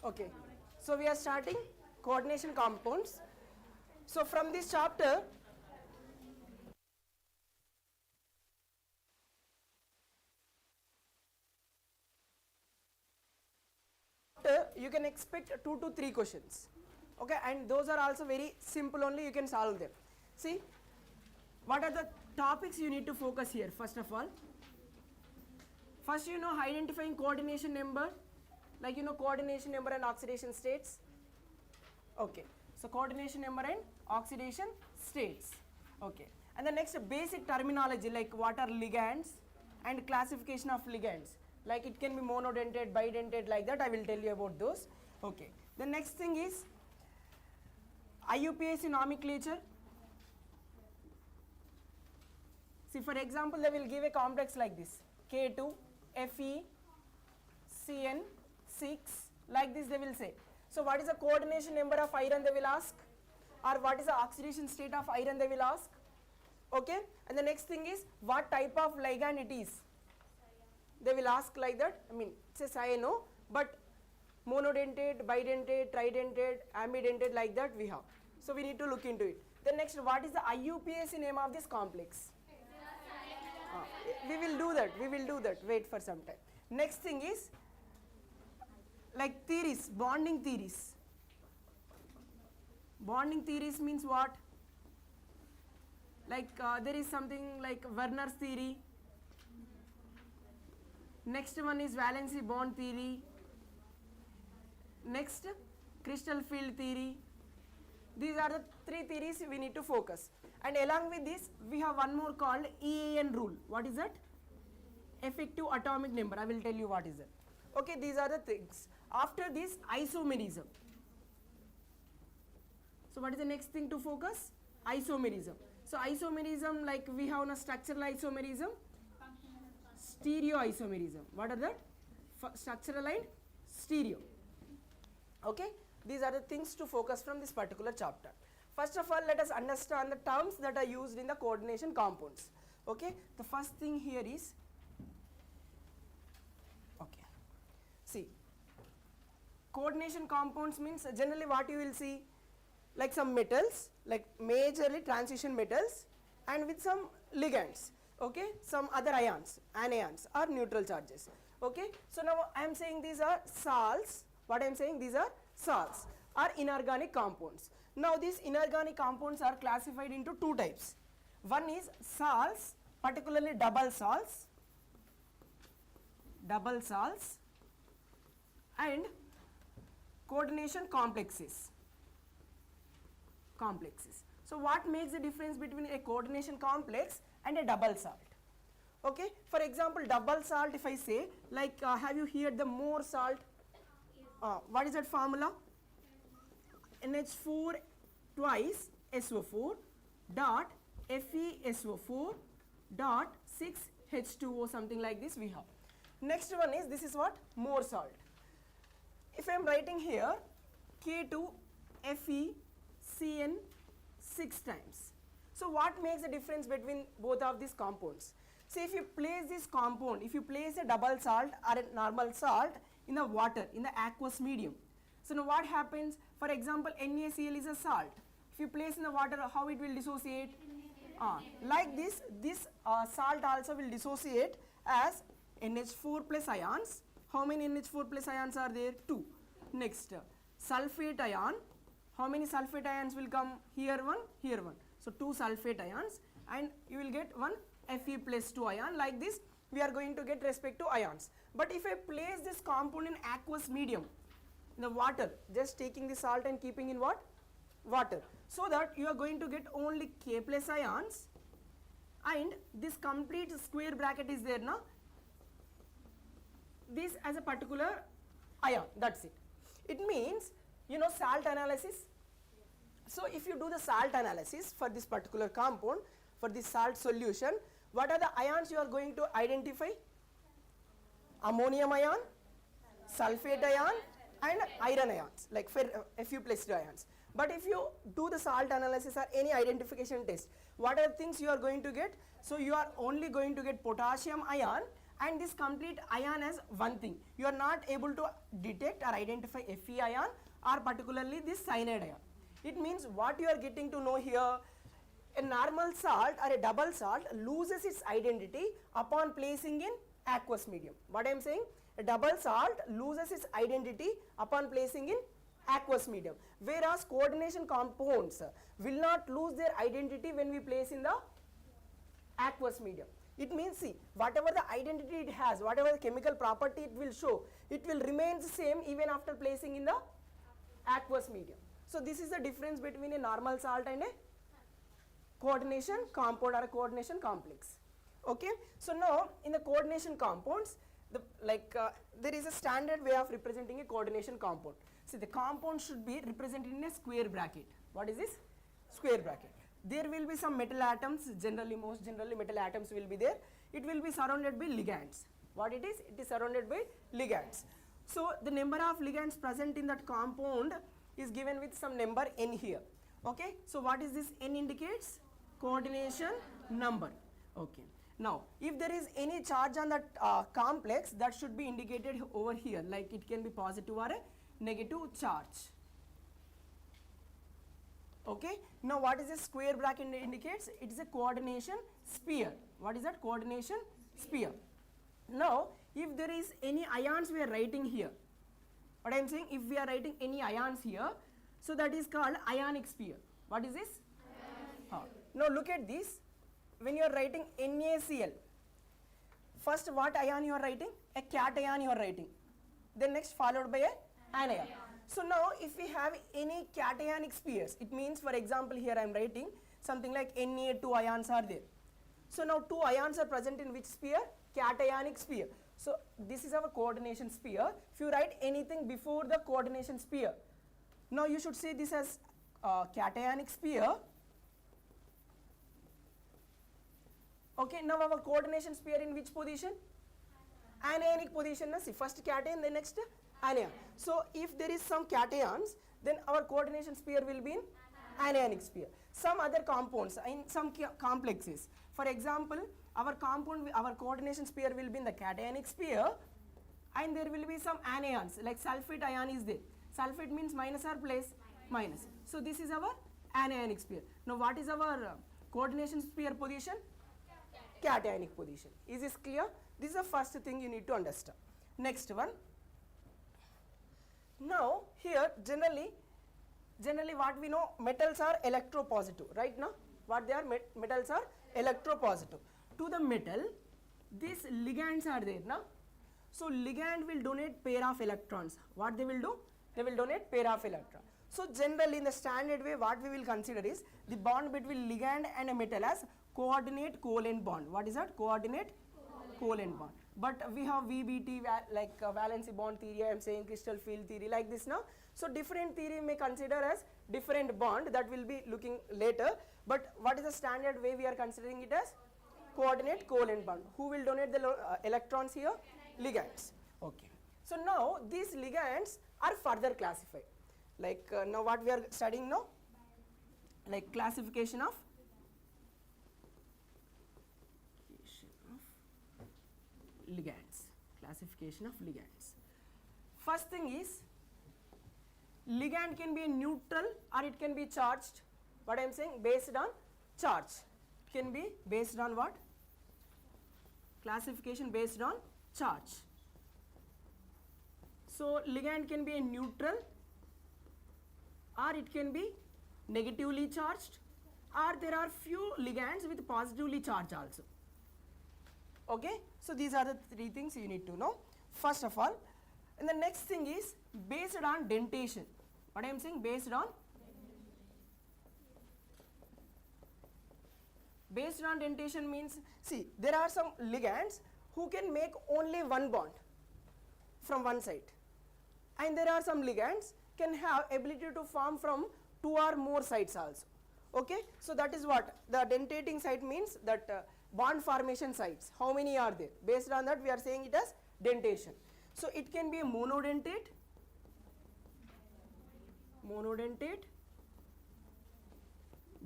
Okay, so we are starting coordination compounds. So from this chapter, you can expect 2 to 3 questions. Okay, and those are also very simple, only you can solve them. See, what are the topics you need to focus here? First of all, first you know identifying coordination number, like you know coordination number and oxidation states. Okay, so coordination number and oxidation states. Okay, and the next basic terminology, like what are ligands and classification of ligands, like it can be monodentate, bidentate, like that I will tell you about those. Okay, the next thing is IUPAC nomenclature. See, for example, they will give a complex like this, K2, Fe, Cn, 6, like this they will say. So what is the coordination number of iron, they will ask, or what is the oxidation state of iron, they will ask. Okay, and the next thing is what type of ligand it is, they will ask like that. I mean, it's a cyano, but monodentate, bidentate, tridentate, ambidentate, like that we have. So we need to look into it. Then next, what is the IUPAC name of this complex? We will do that, wait for some time. Next thing is like theories, bonding theories. Bonding theories means what? Like there is something like Werner's theory. Next one is valency bond theory. Next, crystal field theory. These are the 3 theories we need to focus. And along with this, we have one more called EAN rule. What is that? Effective atomic number. I will tell you what is that. Okay, these are the things. After this, isomerism. So what is the next thing to focus? Isomerism. So isomerism, like we have a structural isomerism, stereoisomerism. What are that? Structural and stereo. Okay, these are the things to focus from this particular chapter. First of all, let us understand the terms that are used in the coordination compounds. Okay, the first thing here is, okay, see, coordination compounds means generally what you will see, like some metals, like majorly transition metals, and with some ligands. Okay, some other ions, anions or neutral charges. Okay, so now I am saying these are salts. What I am saying, these are salts or inorganic compounds. Now these inorganic compounds are classified into 2 types. One is salts, particularly double salts, and coordination complexes. So what makes the difference between a coordination complex and a double salt? Okay, for example, double salt, if I say, like have you heard the more salt? What is that formula? NH4 twice SO4 dot FeSO4 dot 6H2O, something like this we have. Next one is, this is what? More salt. If I am writing here K2 FeCN 6 times. So what makes the difference between both of these compounds? See, if you place this compound, if you place a double salt or a normal salt in the water, in the aqueous medium, so now what happens? For example, NaCl is a salt. If you place in the water, how it will dissociate? Like this salt also will dissociate as NH4 plus ions. How many NH4 plus ions are there? 2. Next, sulfate ion. How many sulfate ions will come? Here one, here one. So 2 sulfate ions, and you will get one Fe plus 2 ion. Like this we are going to get respect to ions. But if I place this compound in aqueous medium, in the water, just taking the salt and keeping in what? Water, so that you are going to get only K plus ions, and this complete square bracket is there now, this as a particular ion, that's it. It means, you know, salt analysis. So if you do the salt analysis for this particular compound, for this salt solution, what are the ions you are going to identify? Ammonium ion, sulfate ion, and iron ions, like Fe plus 2 ions. But if you do the salt analysis or any identification test, what are the things you are going to get? So you are only going to get potassium ion and this complete ion has one thing. You are not able to detect or identify Fe ion or particularly this cyanide ion. It means what you are getting to know here, a normal salt or a double salt loses its identity upon placing in aqueous medium. What I am saying? A double salt loses its identity upon placing in aqueous medium, whereas coordination compounds will not lose their identity when we place in the aqueous medium. It means, see, whatever the identity it has, whatever the chemical property it will show, it will remain the same even after placing in the aqueous medium. So this is the difference between a normal salt and a coordination compound or a coordination complex. Okay, so now in the coordination compounds, there is a standard way of representing a coordination compound. See, the compound should be represented in a square bracket. What is this? Square bracket. There will be some metal atoms, most generally metal atoms will be there. It will be surrounded by ligands. What it is? It is surrounded by ligands. So the number of ligands present in that compound is given with some number n here. Okay, so what is this n indicates? Coordination number. Okay. Now, if there is any charge on that complex, that should be indicated over here, like it can be positive or a negative charge. Okay. Now, what is a square bracket indicates? It is a coordination sphere. What is that? Coordination sphere. Now, if there is any ions we are writing here, what I am saying, if we are writing any ions here, so that is called ionic sphere. What is this? Now, look at this. When you are writing NaCl, first what ion you are writing? A cation you are writing. Then next followed by a anion. So now if we have any cationic spheres, it means, for example, here I am writing something like Na2 ions are there. So now 2 ions are present in which sphere? Cationic sphere. So this is our coordination sphere. If you write anything before the coordination sphere, now you should see this as cationic sphere. Okay, now our coordination sphere in which position? Anionic position. See, first cation, then next anion. So if there is some cations, then our coordination sphere will be in anionic sphere. Some other compounds in some complexes. For example, our coordination sphere will be in the cationic sphere, and there will be some anions like sulfate ion is there. Sulfate means minus or plus? Minus. So this is our anionic sphere. Now what is our coordination sphere position? Cationic position. Is this clear? This is the first thing you need to understand. Next one. Now here generally what we know, metals are electropositive, right? Now what they are, metals are electropositive. To the metal, these ligands are there now. So ligand will donate pair of electrons. What they will do? They will donate pair of electrons. So generally in the standard way, what we will consider is the bond between ligand and a metal as coordinate covalent bond. What is that? Coordinate covalent bond. But we have VBT, valency bond theory, I am saying crystal field theory, like this now. So different theory may consider as different bond, that will be looking later. But what is the standard way we are considering it as? Coordinate covalent bond. Who will donate the electrons here? Ligands. Okay. So now these ligands are further classified. Like now what we are studying now? Like classification of ligands. Classification of ligands. First thing is, ligand can be neutral or it can be charged. What I am saying, based on charge. Can be based on what? Classification based on charge. So ligand can be a neutral, or it can be negatively charged, or there are few ligands with positively charged also. Okay, so these are the three things you need to know. First of all, and the next thing is based on dentation. What I am saying, based on dentation means, see, there are some ligands who can make only one bond from one side, and there are some ligands can have ability to form from 2 or more sides also. Okay, so that is what the dentating site means, that bond formation sites, how many are there? Based on that we are saying it as dentation. So it can be a monodentate,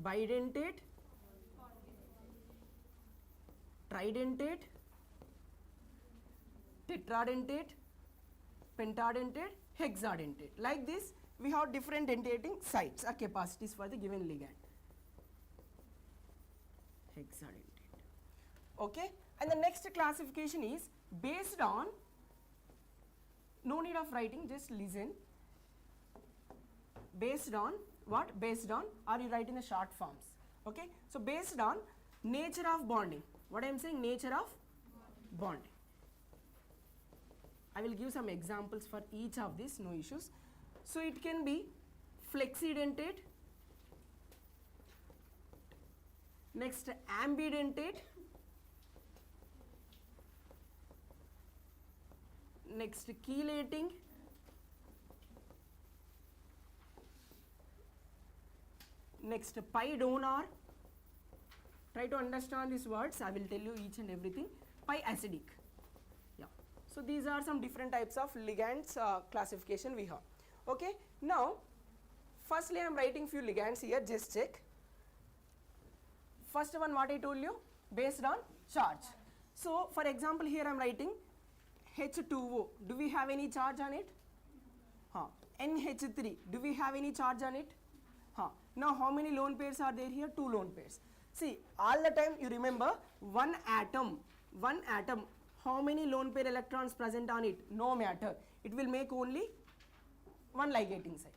bidentate, tridentate, tetradentate, pentadentate, hexadentate. Like this, we have different dentating sites or capacities for the given ligand. Hexadentate. Okay, and the next classification is based on, no need of writing, just listen. Based on what? Based on, or you write in the short forms. Okay, so based on nature of bonding. What I am saying, nature of bonding. I will give some examples for each of these, no issues. So it can be flexidentate, next ambidentate, next chelating, next pi donor. Try to understand these words, I will tell you each and everything. Pi acidic. Yeah. So these are some different types of ligands classification we have. Okay. Now, firstly I am writing few ligands here, just check. First one, what I told you, based on charge. So for example, here I am writing H2O. Do we have any charge on it? NH3. Do we have any charge on it? Now how many lone pairs are there here? 2 lone pairs. See, all the time you remember one atom, how many lone pair electrons present on it? No matter. It will make only one ligating site.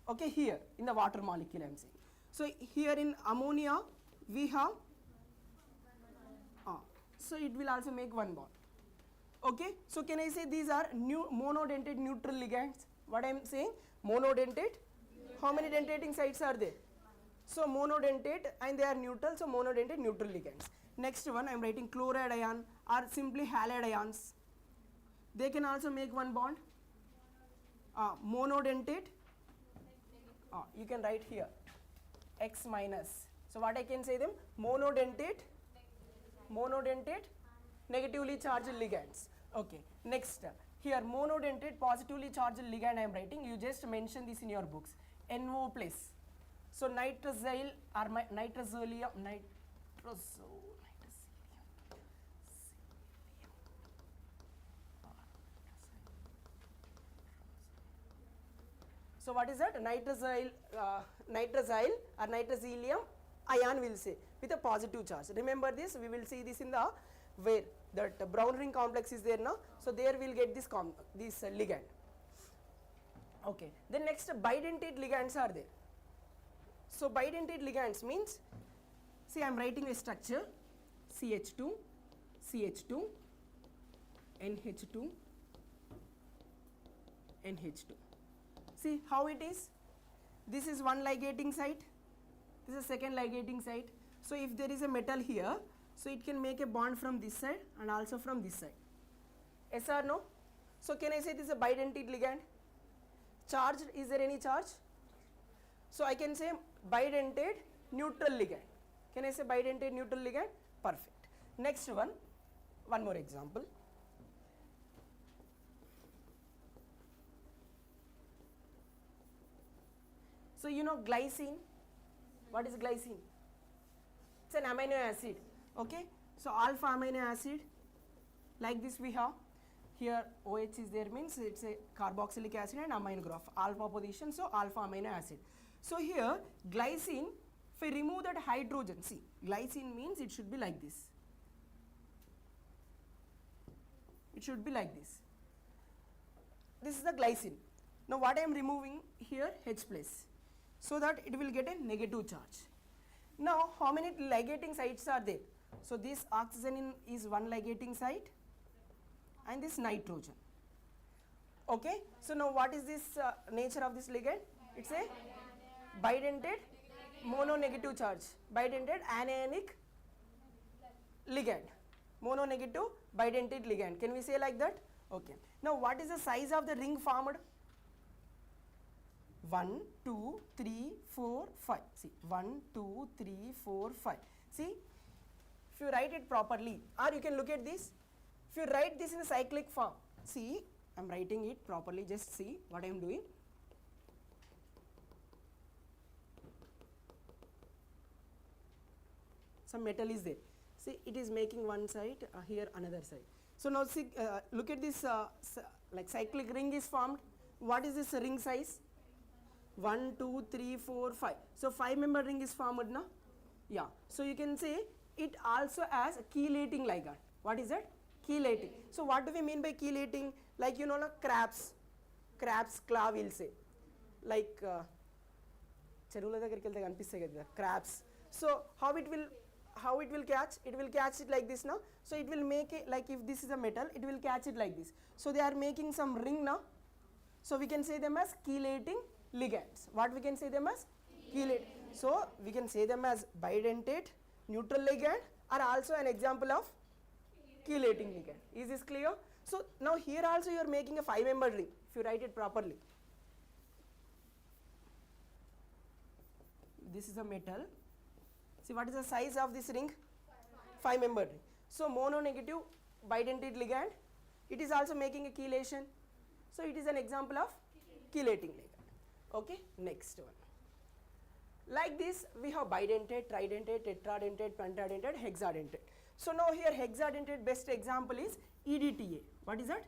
Okay, here in the water molecule I am saying. So here in ammonia we have, so it will also make one bond. Okay, so can I say these are monodentate neutral ligands? What I am saying, monodentate. How many dentating sites are there? So monodentate, and they are neutral, so monodentate neutral ligands. Next one I am writing chloride ion or simply halide ions. They can also make one bond. Monodentate, you can write here X minus. So what I can say them, monodentate negatively charged ligands. Okay, next here monodentate positively charged ligand I am writing. You just mention this in your books, NO plus. So nitrosyl or nitrosolium, so what is that? Nitrosyl or nitroselium ion will say with a positive charge. Remember this, we will see this in the where that brown ring complex is there now. So there we will get this ligand. Okay. Then next bidentate ligands are there. So bidentate ligands means, see I am writing a structure CH2, CH2, NH2, NH2. See how it is. This is one ligating site. This is a second ligating site. So if there is a metal here, so it can make a bond from this side and also from this side. Yes or no? So can I say this is a bidentate ligand? Charged, is there any charge? So I can say bidentate neutral ligand. Can I say bidentate neutral ligand? Perfect. Next one more example. So you know glycine. What is glycine? It's an amino acid. Okay. So alpha amino acid, like this we have. Here OH is there, means it's a carboxylic acid and amino group, alpha position, so alpha amino acid. So here glycine, if I remove that hydrogen, see glycine means it should be like this. It should be like this. This is the glycine. Now what I am removing here, H plus, so that it will get a negative charge. Now how many ligating sites are there? So this oxygen is one ligating site and this nitrogen. Okay, so now what is this nature of this ligand? It's a bidentate mononegative charge, bidentate anionic ligand, mononegative bidentate ligand. Can we say like that? Okay. Now what is the size of the ring formed? 1, 2, 3, 4, 5. See, 1, 2, 3, 4, 5. See, if you write it properly, or you can look at this. If you write this in a cyclic form, see, I am writing it properly, just see what I am doing. Some metal is there. See, it is making one side, here another side. So now see, look at this, like cyclic ring is formed. What is this ring size? 1, 2, 3, 4, 5. So 5-member ring is formed now. Yeah. So you can say it also has a chelating ligand. What is that? Chelating. So what do we mean by chelating? Like you know, like crabs claw we'll say. Like చెరువుల దగ్గరికి వెళ్తే కనిపిస్తాయి కదా crabs. So how it will catch? It will catch it like this now. So it will make it like if this is a metal, it will catch it like this. So they are making some ring now. So we can say them as chelating ligands. What we can say them as? Chelating. So we can say them as bidentate, neutral ligand, are also an example of chelating ligand. Is this clear? So now here also you are making a 5-member ring if you write it properly. This is a metal. See what is the size of this ring? 5-member ring. So mononegative bidentate ligand, it is also making a chelation. So it is an example of chelating ligand. Okay, next one. Like this we have bidentate, tridentate, tetradentate, pentadentate, hexadentate. So now here hexadentate best example is EDTA. What is that?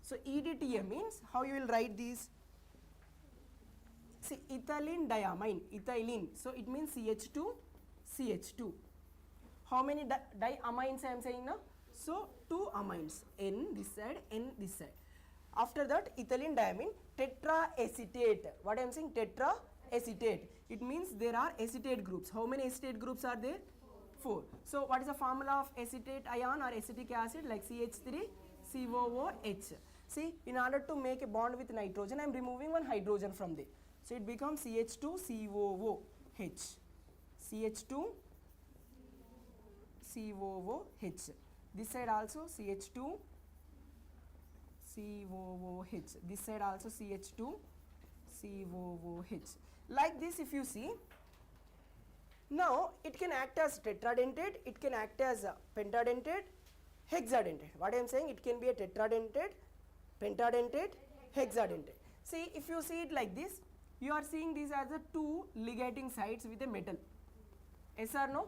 So EDTA means how you will write these? See, ethylene diamine, ethylene. So it means CH2, CH2. How many diamines I am saying now? So 2 amines, N this side, N this side. After that ethylene diamine, tetraacetate. What I am saying? Tetraacetate. It means there are acetate groups. How many acetate groups are there? 4. So what is the formula of acetate ion or acetic acid? Like CH3, COOH. See, in order to make a bond with nitrogen, I am removing one hydrogen from there. So it becomes CH2COOH. CH2COOH. This side also CH2COOH. This side also CH2COOH. Like this if you see, now it can act as tetradentate, it can act as pentadentate, hexadentate. What I am saying, it can be a tetradentate, pentadentate, hexadentate. See, if you see it like this, you are seeing these as the 2 ligating sites with a metal. Yes or no?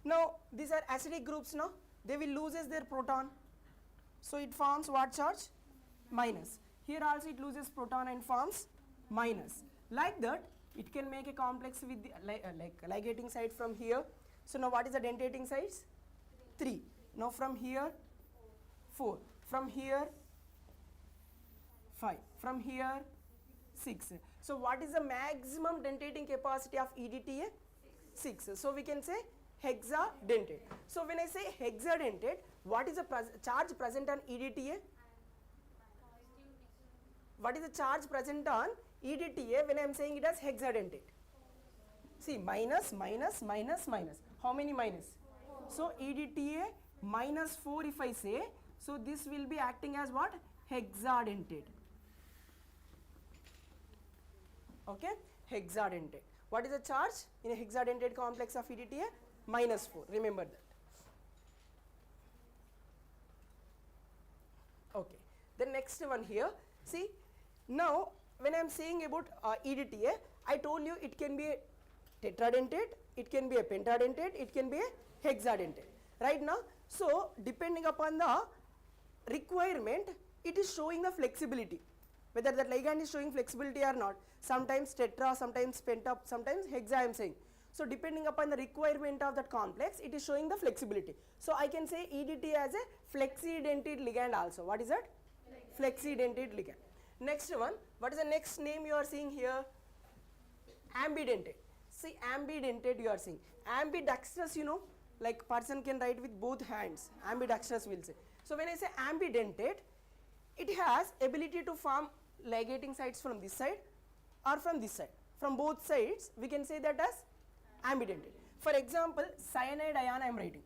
Now these are acidic groups now. They will loses their proton. So it forms what charge? Minus. Here also it loses proton and forms minus. Like that, it can make a complex with the like ligating site from here. So now what is the dentating sites? 3. Now from here 4. From here 5. From here 6. So what is the maximum dentating capacity of EDTA? 6. So we can say hexadentate. So when I say hexadentate, what is the charge present on EDTA? What is the charge present on EDTA when I am saying it as hexadentate? See, minus, minus, minus, minus. How many minus? So EDTA minus 4 if I say, so this will be acting as what? Hexadentate. Okay, hexadentate. What is the charge in a hexadentate complex of EDTA? Minus 4. Remember that. Okay. The next one here. See, now when I am saying about EDTA, I told you it can be a tetradentate, it can be a pentadentate, it can be a hexadentate. Right now, so depending upon the requirement, it is showing the flexibility. Whether that ligand is showing flexibility or not. Sometimes tetra, sometimes penta, sometimes hexa I am saying. So depending upon the requirement of that complex, it is showing the flexibility. So I can say EDTA as a flexidentate ligand also. What is that? Flexidentate ligand. Next one, what is the next name you are seeing here? Ambidentate. See, ambidentate you are seeing. Ambidextrous, you know, like person can write with both hands. Ambidextrous will say. So when I say ambidentate, it has ability to form ligating sites from this side or from this side. From both sides, we can say that as ambidentate. For example, cyanide ion I am writing.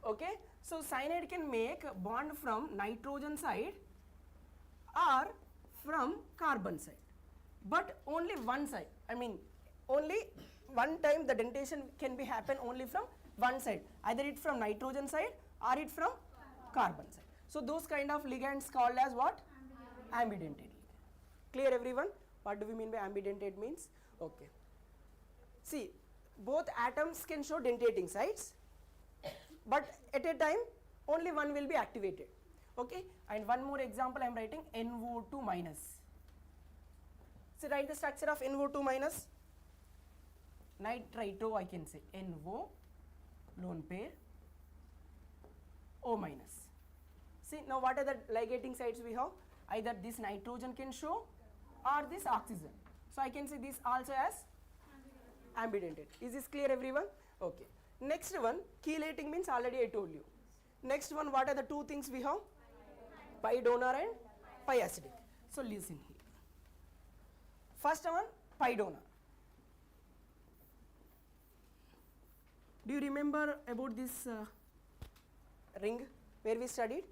Okay, so cyanide can make a bond from nitrogen side or from carbon side, but only one side. I mean, only one time the dentation can be happen only from one side, either it from nitrogen side or it from carbon side. So those kind of ligands called as what? Ambidentate. Clear everyone? What do we mean by ambidentate means? Okay. See, both atoms can show dentating sites but at a time only one will be activated. Okay, and one more example I am writing NO2 minus. So write the structure of NO2 minus. Nitrito I can say NO lone pair O minus. See now what are the ligating sites we have? Either this nitrogen can show or this oxygen. So I can say this also as ambidentate. Is this clear everyone? Okay. Next one, chelating means already I told you. Next one, what are the two things we have? Pi donor and pi acidic. So listen here. First one, pi donor. Do you remember about this ring where we studied?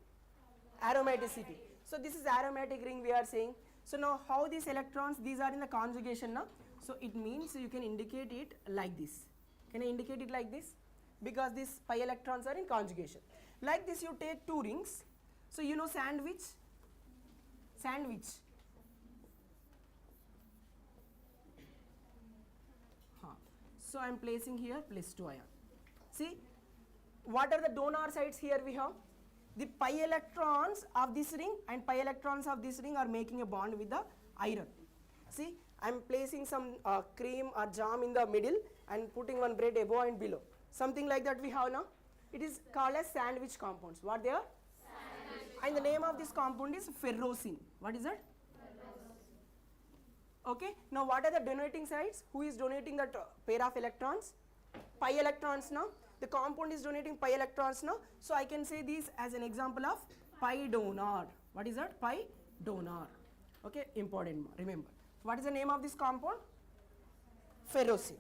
Aromaticity. So this is aromatic ring we are saying. So now how these electrons, these are in the conjugation now. So it means you can indicate it like this. Can I indicate it like this? Because these pi electrons are in conjugation. Like this you take two rings. So you know sandwich? Sandwich. So I am placing here +2 ion. See, what are the donor sides here we have? The pi electrons of this ring and pi electrons of this ring are making a bond with the iron. See, I am placing some cream or jam in the middle and putting one bread above and below. Something like that we have now. It is called as sandwich compounds. What they are? Sandwich. And the name of this compound is ferrocene. What is that? Okay. Now what are the donating sides? Who is donating that pair of electrons? Pi electrons now. The compound is donating pi electrons now. So I can say this as an example of pi donor. What is that? Pi donor. Okay. Important. Remember. What is the name of this compound? Ferrocene.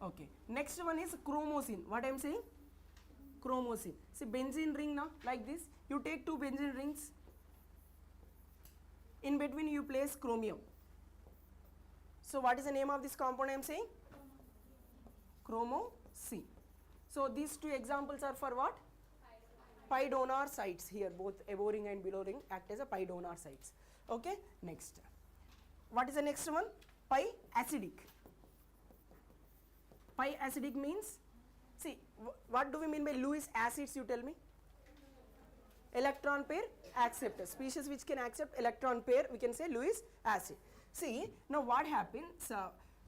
Okay. Next one is chromosine. What I am saying? Chromosine. See benzene ring now like this. You take two benzene rings. In between you place chromium. So what is the name of this compound I am saying? Chromosine. So these two examples are for what? Pi donor sites here. Both above ring and below ring act as a pi donor sites. Okay. Next. What is the next one? Pi acidic. Pi acidic means, see, what do we mean by Lewis acids, you tell me? Electron pair acceptor. Species which can accept electron pair, we can say Lewis acid. See, now what happens?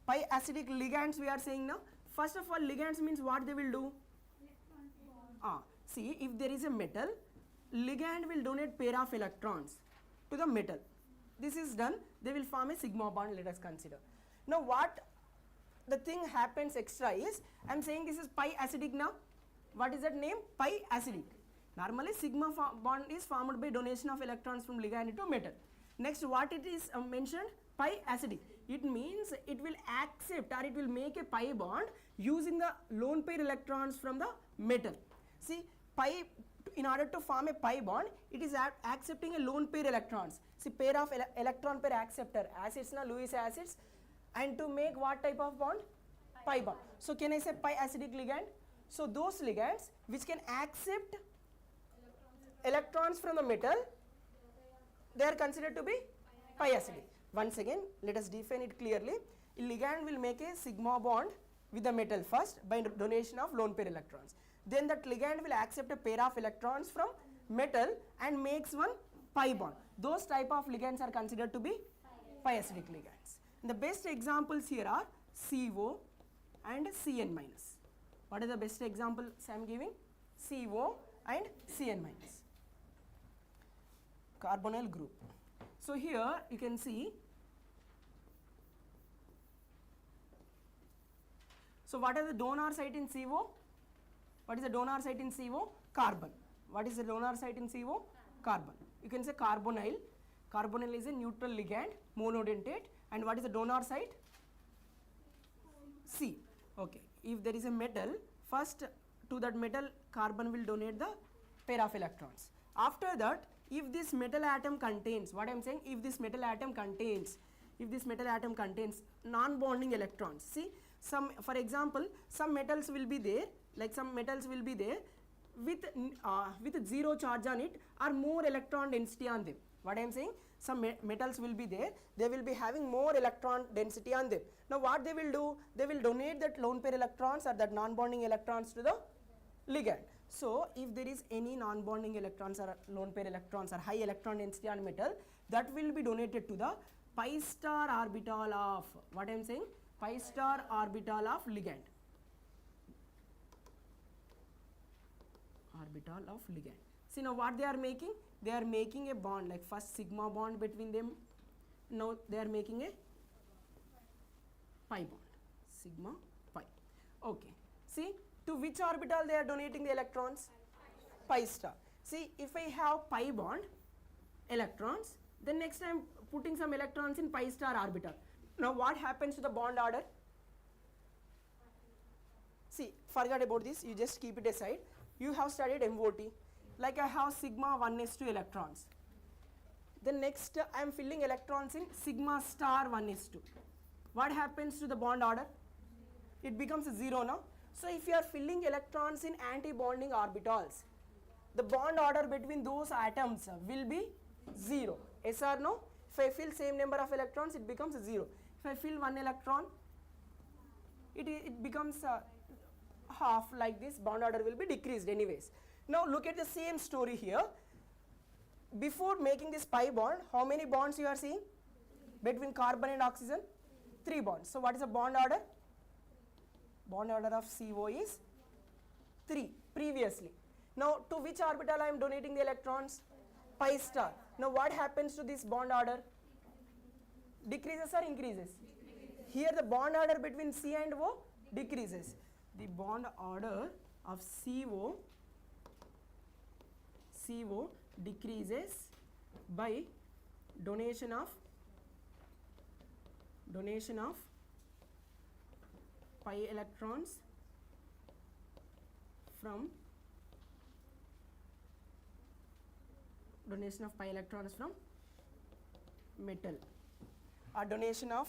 Pi acidic ligands we are saying now. First of all, ligands means what they will do? See, if there is a metal, ligand will donate pair of electrons to the metal. This is done, they will form a sigma bond, let us consider. Now what the thing happens extra is, I am saying this is pi acidic now. What is that name? Pi acidic. Normally sigma bond is formed by donation of electrons from ligand to metal. Next what it is mentioned? Pi acidic. It means it will accept or it will make a pi bond using the lone pair electrons from the metal. See, pi, in order to form a pi bond, it is accepting a lone pair electrons. See, pair of electron pair acceptor, acids na Lewis acids, and to make what type of bond? Pi bond. So can I say pi acidic ligand? So those ligands which can accept electrons from the metal, they are considered to be pi acidic. Once again, let us define it clearly. A ligand will make a sigma bond with the metal first by donation of lone pair electrons. Then that ligand will accept a pair of electrons from metal and makes one pi bond. Those type of ligands are considered to be pi acidic ligands. And the best examples here are CO and Cn minus. What are the best examples I am giving? CO and Cn minus. Carbonyl group. So here you can see. So what are the donor site in CO? What is the donor site in CO? Carbon. What is the donor site in CO? Carbon. You can say carbonyl. Carbonyl is a neutral ligand, monodentate. And what is the donor site? C. Okay. If there is a metal, first to that metal carbon will donate the pair of electrons. After that, if this metal atom contains, what I am saying, if this metal atom contains non-bonding electrons. See, some, for example, some metals will be there, like some metals will be there with zero charge on it or more electron density on them. What I am saying, some metals will be there, they will be having more electron density on them. Now what they will do, they will donate that lone pair electrons or that non-bonding electrons to the ligand. So if there is any non-bonding electrons or lone pair electrons or high electron density on metal, that will be donated to the pi star orbital of, what I am saying, pi star orbital of ligand. Orbital of ligand. See now what they are making? They are making a bond, like first sigma bond between them. Now they are making a pi bond, sigma pi. Okay. See, to which orbital they are donating the electrons? Pi star. See, if I have pi bond electrons, then next I am putting some electrons in pi star orbital. Now what happens to the bond order? See, forget about this, you just keep it aside. You have studied MOT. Like I have sigma 1s2 electrons. Then next I am filling electrons in sigma star 1s2. What happens to the bond order? It becomes 0 now. So if you are filling electrons in anti-bonding orbitals, the bond order between those atoms will be 0. Yes or no? If I fill same number of electrons, it becomes 0. If I fill 1 electron, it becomes half, like this. Bond order will be decreased anyways. Now look at the same story here. Before making this pi bond, how many bonds you are seeing? Between carbon and oxygen? 3 bonds. So what is the bond order? Bond order of CO is 3 previously. Now to which orbital I am donating the electrons? Pi star. Now what happens to this bond order? Decreases or increases? Here the bond order between C and O decreases. The bond order of CO decreases by donation of pi electrons from metal, or donation of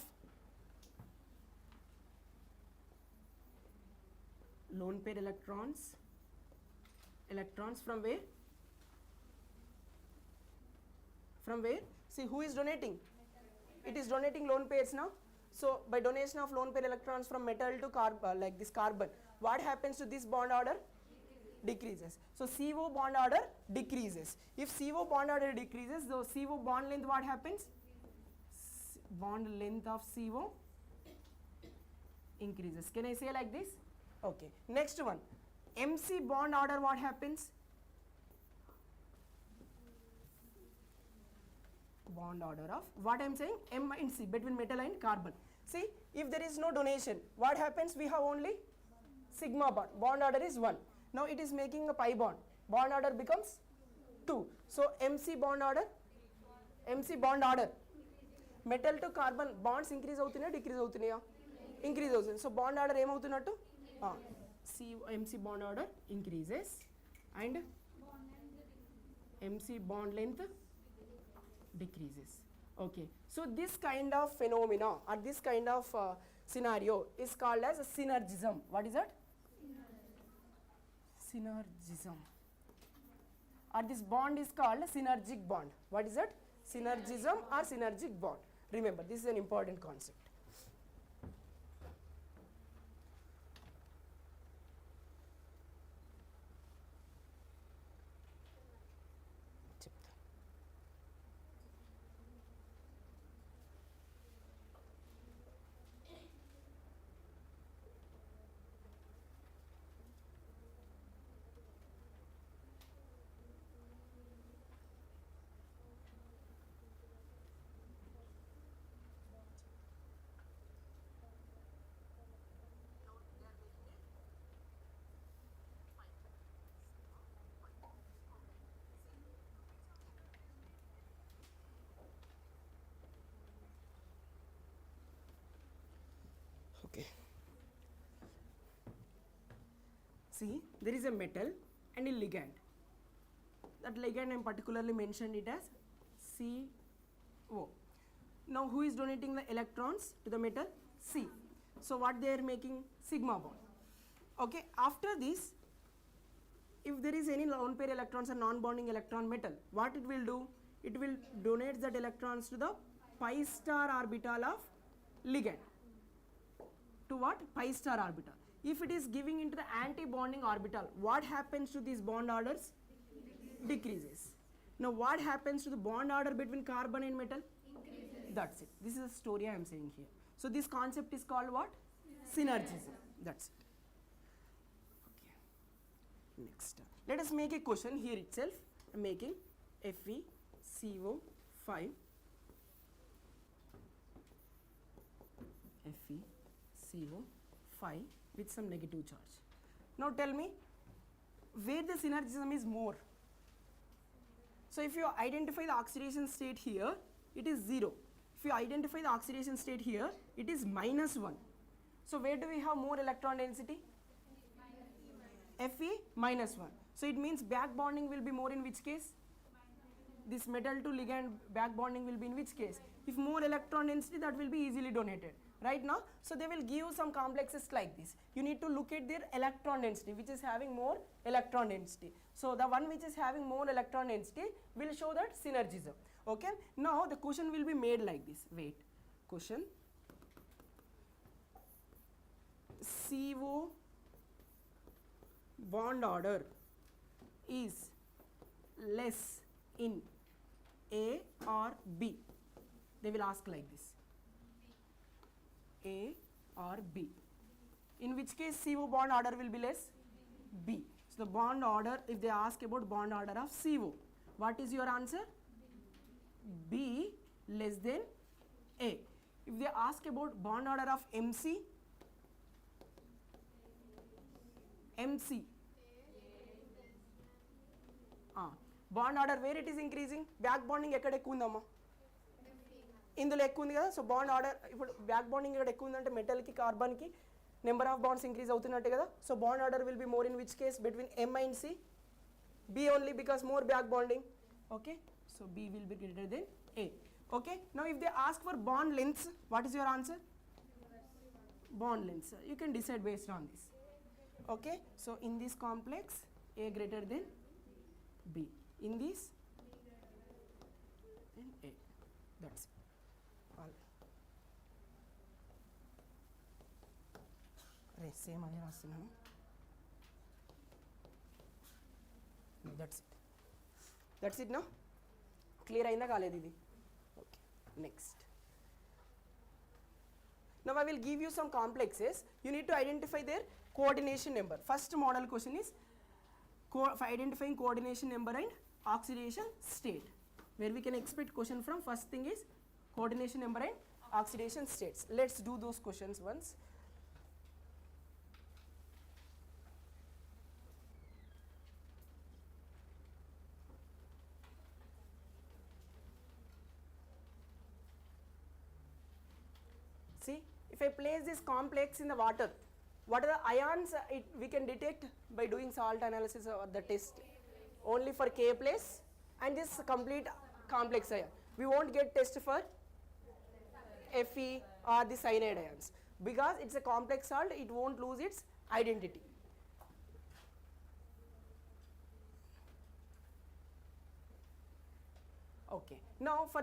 lone pair electrons from where? From where? See, who is donating? It is donating lone pairs now. So by donation of lone pair electrons from metal to carbon, like this carbon, what happens to this bond order? Decreases. So CO bond order decreases. If CO bond order decreases, the CO bond length, what happens? Bond length of CO increases. Can I say like this? Okay. Next one. MC bond order, what happens? Bond order of, what I am saying, M and C, between metal and carbon. See, if there is no donation, what happens? We have only sigma bond. Bond order is 1. Now it is making a pi bond. Bond order becomes 2. So MC bond order, metal to carbon bonds increase avutunaya, decrease avutunaya? Increase avutundi. So bond order em avutunnattu? MC bond order increases and MC bond length decreases. Okay. So this kind of phenomena or this kind of scenario is called as a synergism. What is that? Synergism. Or this bond is called a synergic bond. What is it? Synergism or synergic bond. Remember, this is an important concept. Okay. See, there is a metal and a ligand. That ligand I am particularly mentioned it as CO. Now who is donating the electrons to the metal? C. So what they are making? Sigma bond. Okay. After this, if there is any lone pair electrons or non-bonding electron metal, what it will do? It will donate that electrons to the pi star orbital of ligand. To what? Pi star orbital. If it is giving into the anti-bonding orbital, what happens to these bond orders? Decreases. Now what happens to the bond order between carbon and metal? Increases. That's it. This is the story I am saying here. So this concept is called what? Synergism. That's it. Okay. Next. Let us make a question here itself. I am making FeCO5 FeCO5 with some negative charge. Now tell me where the synergism is more. So if you identify the oxidation state here, it is 0. If you identify the oxidation state here, it is -1. So where do we have more electron density? Fe -1. So it means back bonding will be more in which case? This metal to ligand back bonding will be in which case? If more electron density, that will be easily donated. Right now, so they will give some complexes like this. You need to look at their electron density, which is having more electron density. So the one which is having more electron density will show that synergism. Okay. Now the question will be made like this. Wait. Question. CO bond order is less in A or B. They will ask like this. A or B. In which case CO bond order will be less? B. So the bond order, if they ask about bond order of CO, what is your answer? B less than A. If they ask about bond order of MC, bond order where it is increasing? Back bonding ekkada ekku undamma? ఇందులో ఎక్కువ ఉంది కదా. So bond order ఇప్పుడు back bonding ఇక్కడ ఎక్కువ ఉందంటే మెటల్కి కార్బన్కి number of wands increase అవుతున్నట్టే కదా. So bond order will be more in which case between M and C? B only, because more back bonding. Okay, so B will be greater than A. Okay, now if they ask for bond lengths, what is your answer? Bond lengths. You can decide based on this. Okay, so in this complex A greater than B, in this then A. That's it. అరే same అదే రాస్తున్నాను. That's it నా clear అయిందా కాలేదు ఇది? Okay, next. Now I will give you some complexes. You need to identify their coordination number. First model question is identifying coordination number and oxidation state, where we can expect question from. First thing is coordination number and oxidation states. Let's do those questions once. See, if I place this complex in the water, what are the ions we can detect by doing salt analysis or the test? Only for K plus and this complete complex ion. We won't get test for Fe or the cyanide ions, because it's a complex salt, it won't lose its identity. Okay, now for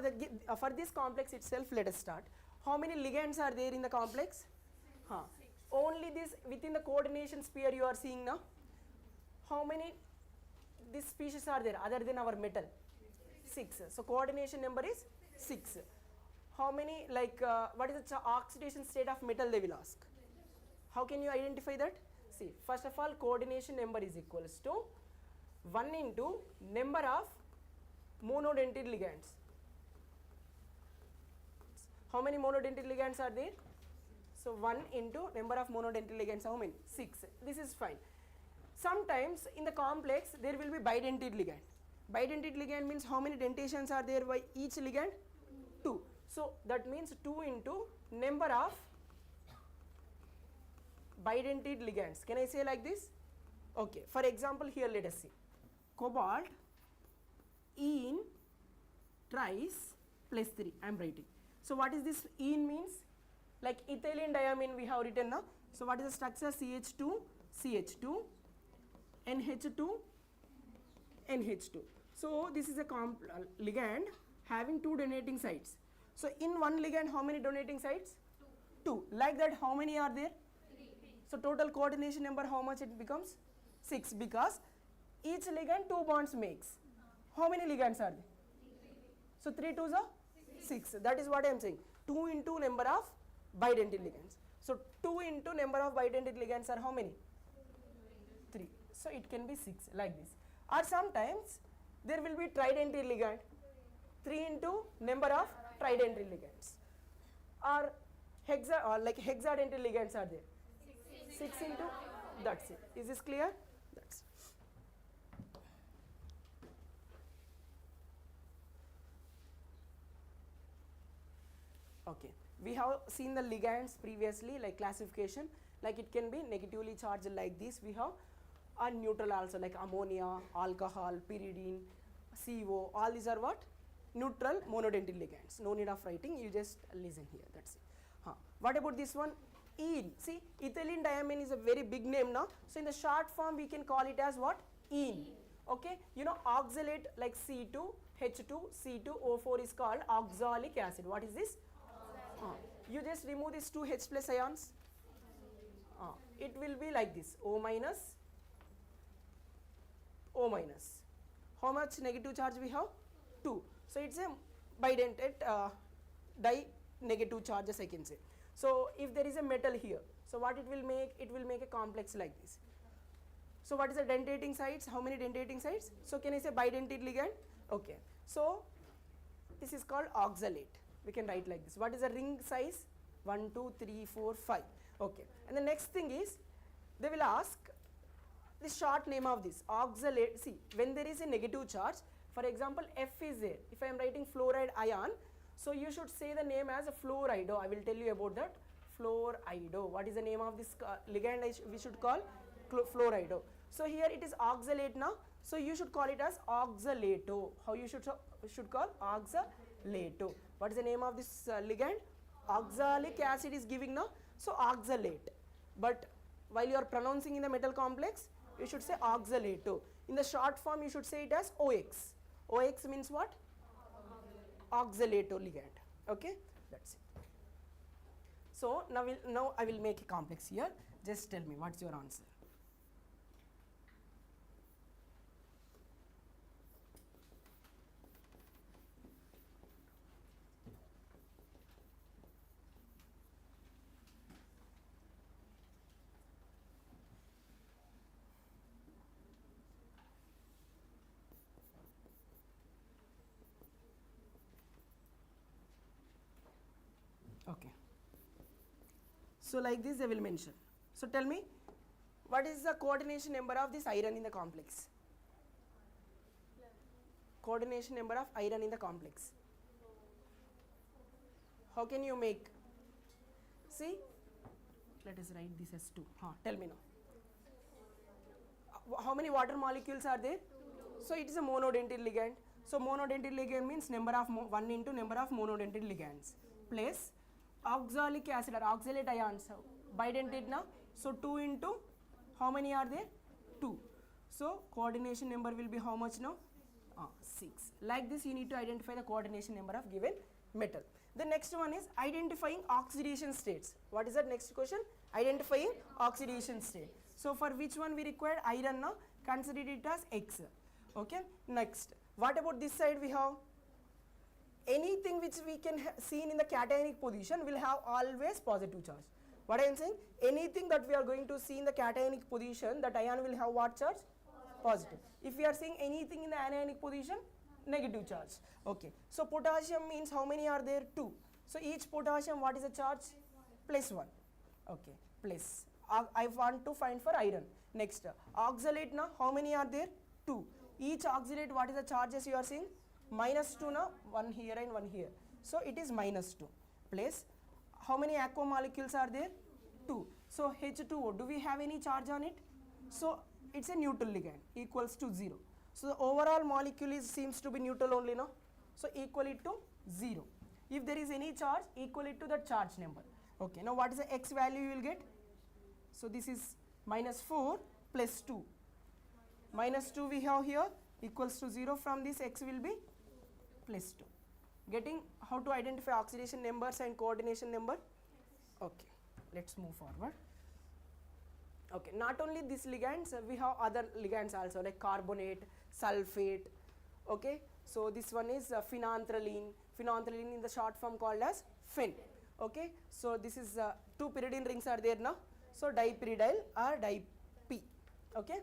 this complex itself, let us start. How many ligands are there in the complex? Only this within the coordination sphere you are seeing now. How many these species are there other than our metal? 6. So coordination number is 6. How many, like what is the oxidation state of metal, they will ask. How can you identify that? See, first of all, coordination number is equals to 1 into number of monodentate ligands. How many monodentate ligands are there? So 1 into number of monodentate ligands, how many? 6. This is fine. Sometimes in the complex there will be bidentate ligand. Bidentate ligand means how many dentations are there by each ligand? 2. So that means 2 into number of bidentate ligands. Can I say like this? Okay, for example here let us see. Cobalt in tris plus 3, I am writing. So what is this ene means? Like ethylene diamine we have written now. So what is the structure? CH2, CH2, NH2, NH2. So this is a ligand having 2 donating sites. So in one ligand how many donating sites? 2. Like that how many are there? 3. So total coordination number, how much it becomes? 6, because each ligand 2 bonds makes. How many ligands are there? So 3 2s are 6. That is what I am saying. 2 into number of bidentate ligands. So 2 into number of bidentate ligands are how many? 3. So it can be 6 like this. Or sometimes there will be tridentate ligand. 3 into number of tridentate ligands. Or hexadentate ligands are there. 6 into, that's it. Is this clear? That's okay. We have seen the ligands previously, like classification, like it can be negatively charged like this. We have a neutral also, like ammonia, alcohol, pyridine, CO, all these are what? Neutral monodentate ligands. No need of writing, you just listen here, that's it. What about this one? Ene. See, ethylene diamine is a very big name now. So in the short form, we can call it as what? Ene. Okay, you know, oxalate like C2, H2, C2O4 is called oxalic acid. What is this? You just remove these two H plus ions. It will be like this, O minus, O minus. How much negative charge we have? 2. So it's a bidentate negative charges, I can say. So if there is a metal here, so what it will make? It will make a complex like this. So what is the dentating sites? How many dentating sites? So can I say bidentate ligand? Okay. So this is called oxalate. We can write like this. What is the ring size? 1, 2, 3, 4, 5. Okay. And the next thing is, they will ask the short name of this oxalate. See, when there is a negative charge, for example, F is there. If I am writing fluoride ion, so you should say the name as a fluorido. I will tell you about that. Fluorido. What is the name of this ligand? We should call fluorido. So here it is oxalate now. So you should call it as oxalato. How you should call? Oxalato. What is the name of this ligand? Oxalic acid is giving now. So oxalate. But while you are pronouncing in the metal complex, you should say oxalato. In the short form, you should say it as OX. OX means what? Oxalato ligand. Okay, that's it. So now I will make a complex here. Just tell me what's your answer. Okay. So like this they will mention. So tell me, what is the coordination number of this iron in the complex? Coordination number of iron in the complex. How can you make? See, let us write this as 2. Tell me now. How many water molecules are there? 2. So it is a monodentate ligand. So monodentate ligand means number of 1 into number of monodentate ligands plus oxalic acid or oxalate ions, bidentate now. So 2 into how many are there? 2. So coordination number will be how much now? 6. Like this you need to identify the coordination number of given metal. The next one is identifying oxidation states. What is that next question? Identifying oxidation state. So for which one we require iron now? Consider it as X. Okay. Next, what about this side? We have anything which we can seen in the cationic position will have always positive charge. What I am saying? Anything that we are going to see in the cationic position, that ion will have what charge? Positive. If we are seeing anything in the anionic position, negative charge. Okay. So potassium means how many are there? 2. So each potassium, what is the charge? Plus 1. Okay. Plus. I want to find for iron. Next, oxalate now, how many are there? 2. Each oxalate, what is the charges you are seeing? Minus 2 now, 1 here and 1 here. So it is minus 2. Plus, how many aqua molecules are there? 2. So H2O, do we have any charge on it? So it's a neutral ligand, equals to 0. So the overall molecule seems to be neutral only now. So equal it to 0. If there is any charge, equal it to the charge number. Okay, now what is the X value you will get? So this is minus 4 plus 2. Minus 2 we have here, equals to 0. From this X will be plus 2. Getting how to identify oxidation numbers and coordination number? Okay, let's move forward. Okay, not only these ligands, we have other ligands also like carbonate, sulfate. Okay, so this one is phenanthroline. Phenanthroline in the short form called as phen. Okay, so this is two pyridine rings are there now. So dipyridyl or dip. Okay.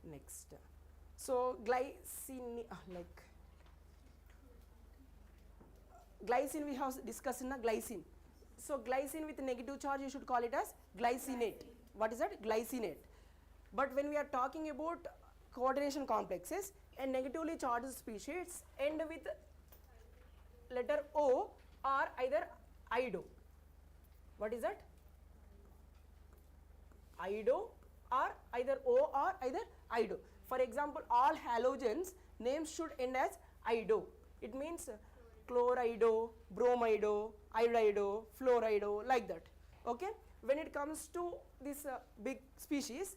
Next, so glycine glycine we have discussed in the glycine. So glycine with negative charge you should call it as glycinate. What is that? Glycinate. But when we are talking about coordination complexes and negatively charged species end with letter O or either ido. What is that? Ido or either O or either ido. For example, all halogens names should end as ido. It means chlorido, bromido, iodido, fluorido, like that. Okay. When it comes to this big species,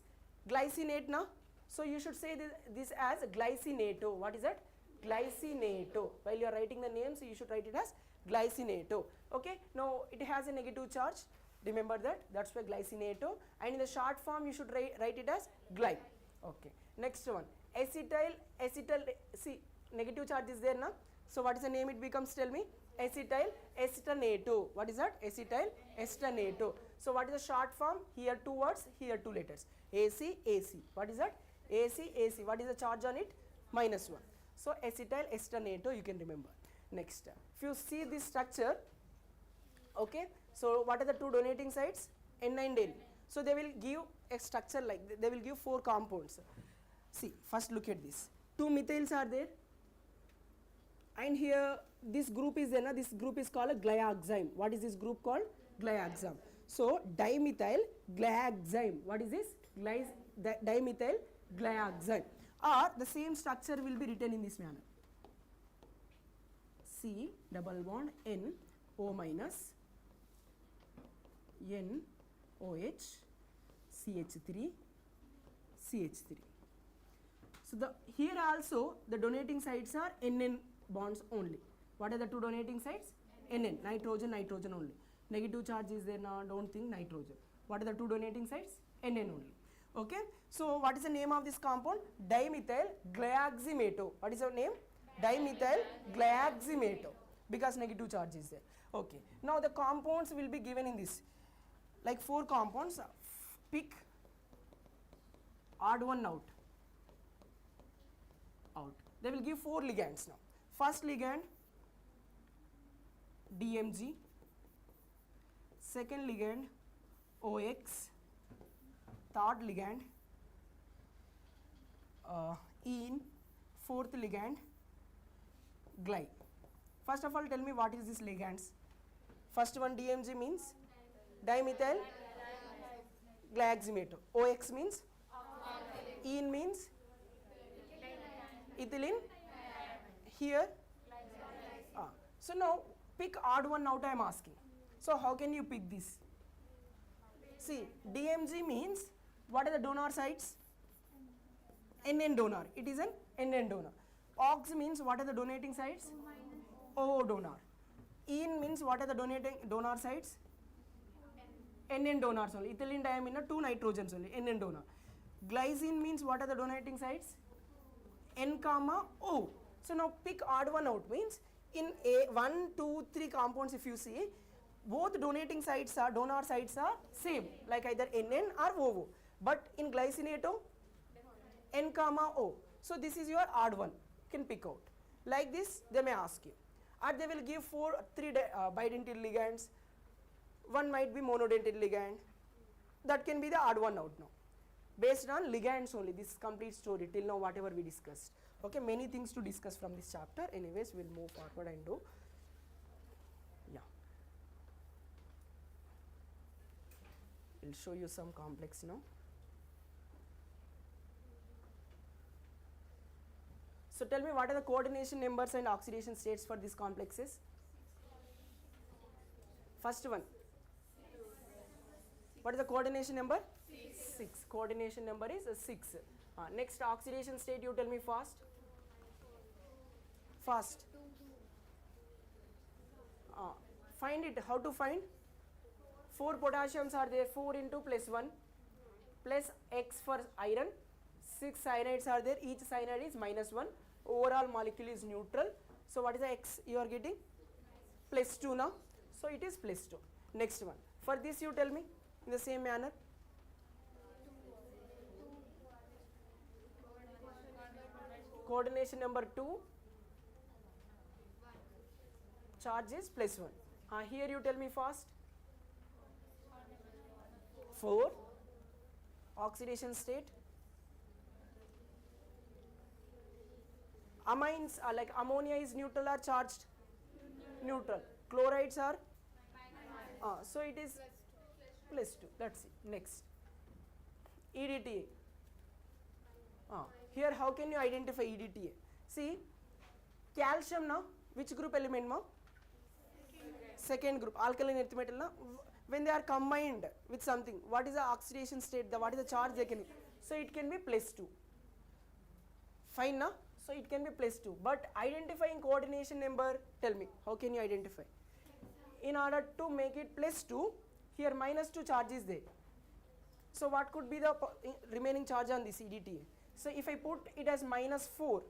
glycinate now, so you should say this as glycinato. What is that? Glycinato. While you are writing the names, you should write it as glycinato. Okay. Now it has a negative charge. Remember that. That's why glycinato. And in the short form, you should write it as gly. Okay. Next one. Acetyl. See, negative charge is there now. So what is the name it becomes? Tell me. Acetyl acetonate. What is that? Acetyl acetonate. So what is the short form? Here two words, here two letters. AC, AC. What is that? AC, AC. What is the charge on it? -1. So acetyl acetonate you can remember. Next, if you see this structure, okay. So what are the two donating sites? N and N. So they will give a structure like they will give 4 compounds. See, first look at this. 2 methyls are there. And here this group is there, this group is called a glyoxime. What is this group called? Glyoxime. So dimethyl glyoxime. What is this? Dimethyl glyoxime. Or the same structure will be written in this manner. C double bond N O minus N OH CH3 CH3. So here also the donating sites are NN bonds only. What are the two donating sites? NN, nitrogen, nitrogen only. Negative charge is there now, don't think nitrogen. What are the two donating sites? NN only. Okay. So what is the name of this compound? Dimethyl glyoxymato. What is your name? Dimethyl glyoxymato, because negative charge is there. Okay. Now the compounds will be given in this, like 4 compounds. Pick odd one out. They will give 4 ligands now. First ligand DMG, second ligand OX, third ligand ene, fourth ligand gly. First of all, tell me what is this ligands. First one DMG means dimethyl glyoxymato. OX means ene means ethylene. Here so now pick odd one out I am asking. So how can you pick this? See, DMG means what are the donor sites? NN donor. It is an NN donor. OX means what are the donating sites? O donor. Ene means what are the donating donor sites? NN donors only. Ethylene diamine 2 nitrogens only. NN donor. Glycine means what are the donating sites? N comma O. So now pick odd one out means in A 1, 2, 3 compounds if you see, both donating sites are, donor sites are same, like either NN or OO. But in glycinato, N comma O. So this is your odd one. You can pick out. Like this, they may ask you. Or they will give 3 bidentate ligands. One might be monodentate ligand. That can be the odd one out now. Based on ligands only, this complete story till now whatever we discussed. Okay, many things to discuss from this chapter. Anyways, we'll move forward and do. Yeah. We'll show you some complex now. So tell me what are the coordination numbers and oxidation states for these complexes? First one. What is the coordination number? 6. Coordination number is 6. Next oxidation state you tell me fast. Find it. How to find? 4 potassiums are there. 4 into plus 1 plus X for iron. 6 cyanides are there. Each cyanide is minus 1. Overall molecule is neutral. So what is the X you are getting? Plus 2 now. So it is plus 2. Next one. For this you tell me in the same manner. Coordination number 2. Charge is plus 1. Here you tell me fast. 4. Oxidation state. Amines are like ammonia is neutral or charged? Neutral. Chlorides are? So it is plus 2. That's it. Next. EDTA. Here how can you identify EDTA? See, calcium now, which group element now? Second group, alkaline earth metal now. When they are combined with something, what is the oxidation state? What is the charge they can? So it can be plus 2. Fine now? So it can be plus 2. But identifying coordination number, tell me, how can you identify? In order to make it plus 2, here minus 2 charge is there. So what could be the remaining charge on this EDTA? So if I put it as minus 4,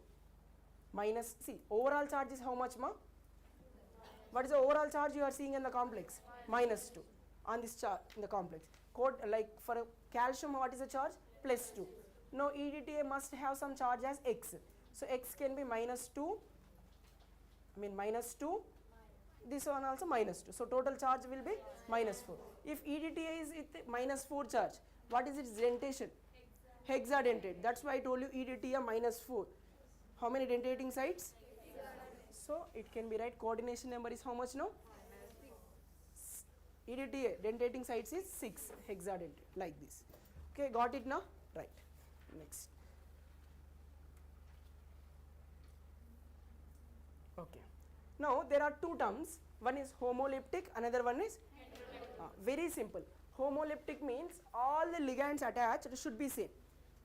minus, see, overall charge is how much ma? What is the overall charge you are seeing in the complex? Minus 2 on this charge in the complex. Like for calcium, what is the charge? Plus 2. Now EDTA must have some charge as X. So X can be minus 2, minus 2, this one also minus 2. So total charge will be minus 4. If EDTA is minus 4 charge, what is its dentation? Hexadentate. That's why I told you EDTA minus 4. How many dentating sites? So it can be right. Coordination number is how much now? EDTA dentating sites is 6 hexadentate, like this. Okay, got it now? Right. Next. Okay. Now there are two terms. One is homoleptic, another one is very simple. Homoleptic means all the ligands attached should be same.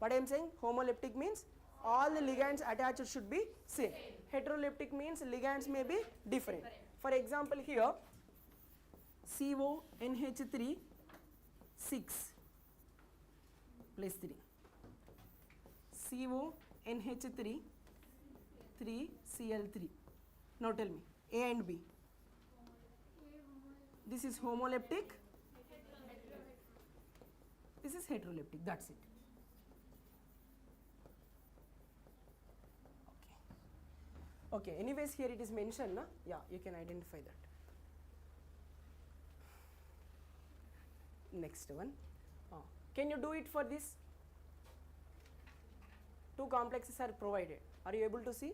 What I am saying? Homoleptic means all the ligands attached should be same. Heteroleptic means ligands may be different. For example, here CONH3 6 plus 3. CONH3 3 Cl3. Now tell me, A and B. This is homoleptic. This is heteroleptic. That's it. Okay. Anyways, here it is mentioned, na? Yeah, you can identify that. Next one. Can you do it for this? Two complexes are provided. Are you able to see?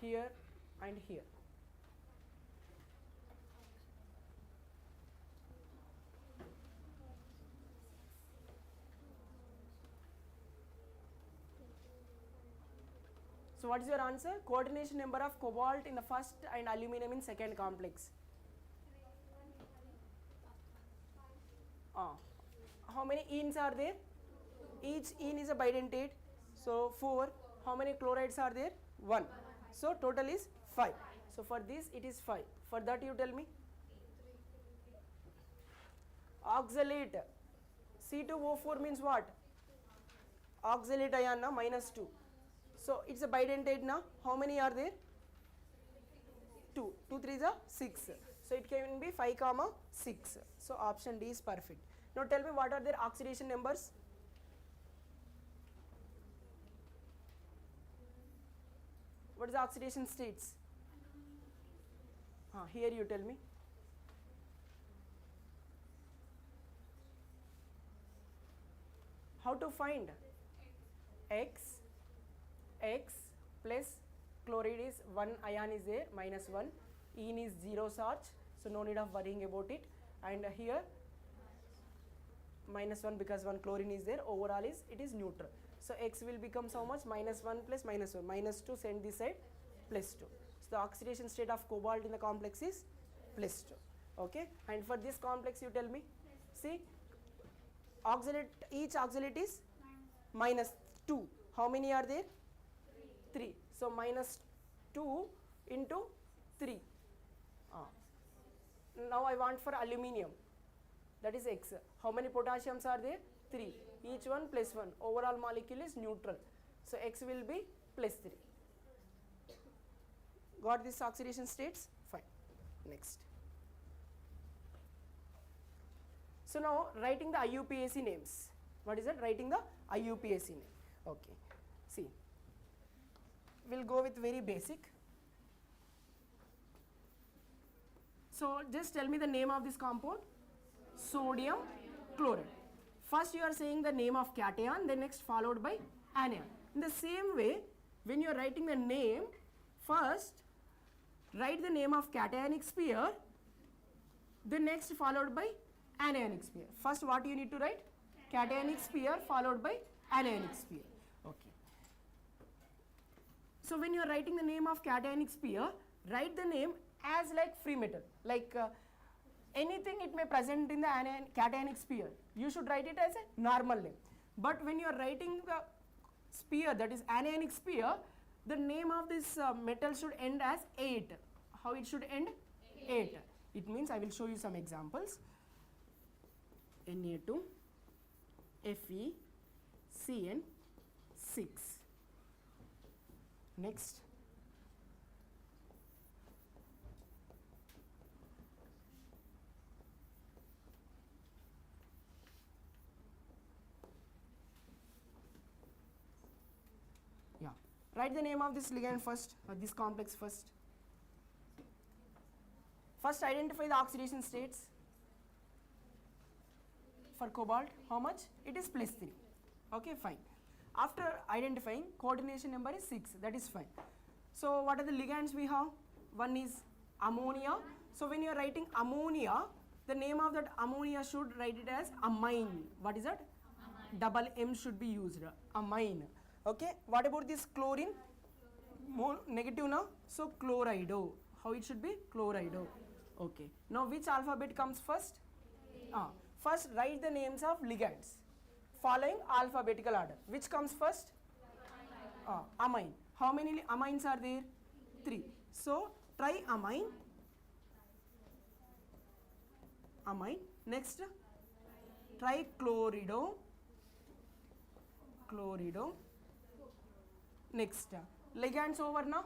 Here and here. So what is your answer? Coordination number of cobalt in the first and aluminum in second complex. How many enes are there? Each ene is a bidentate. So 4. How many chlorides are there? 1. So total is 5. So for this it is 5. For that you tell me. Oxalate. C2O4 means what? Oxalate ion na minus 2. So it's a bidentate now. How many are there? 2. 2 3 is a 6. So it can be 5 comma 6. So option D is perfect. Now tell me what are their oxidation numbers? What is the oxidation states? Here you tell me. How to find? X plus chloride is 1 ion is there, minus 1. Ene is 0 charge, so no need of worrying about it. And here minus 1 because 1 chlorine is there. Overall is it is neutral. So X will become how much? Minus 1 plus minus 1. Minus 2 send this side, plus 2. So the oxidation state of cobalt in the complex is plus 2. Okay. And for this complex you tell me. See, oxalate, each oxalate is minus 2. How many are there? 3. So minus 2 into 3. Now I want for aluminium, that is X. How many potassiums are there? 3. Each one plus 1. Overall molecule is neutral. So X will be plus 3. Got this oxidation states? Fine. Next. So now writing the IUPAC names. What is that? Writing the IUPAC name. Okay. See. We'll go with very basic. So just tell me the name of this compound. Sodium chloride. First you are saying the name of cation, then next followed by anion. In the same way, when you are writing the name, first write the name of cationic sphere, then next followed by anionic sphere. First what you need to write? Cationic sphere followed by anionic sphere. Okay. So when you are writing the name of cationic sphere, write the name as like free metal, like anything it may present in the cationic sphere. You should write it as a normal name. But when you are writing the sphere, that is anionic sphere, the name of this metal should end as 8. How it should end? 8. It means I will show you some examples. Na2, Fe, Cn, 6. Next. Yeah. Write the name of this ligand first, or this complex first. First identify the oxidation states. For cobalt, how much? It is plus 3. Okay, fine. After identifying, coordination number is 6. That is fine. So what are the ligands we have? One is ammonia. So when you are writing ammonia, the name of that ammonia should write it as amine. What is that? Amine. Double M should be used. Amine. Okay. What about this chlorine? More negative now. So chlorido. How it should be? Chlorido. Okay. Now which alphabet comes first? First write the names of ligands following alphabetical order. Which comes first? Amine. How many amines are there? 3. So triamine. Amine. Next trichlorido. Chlorido. Next ligands over now.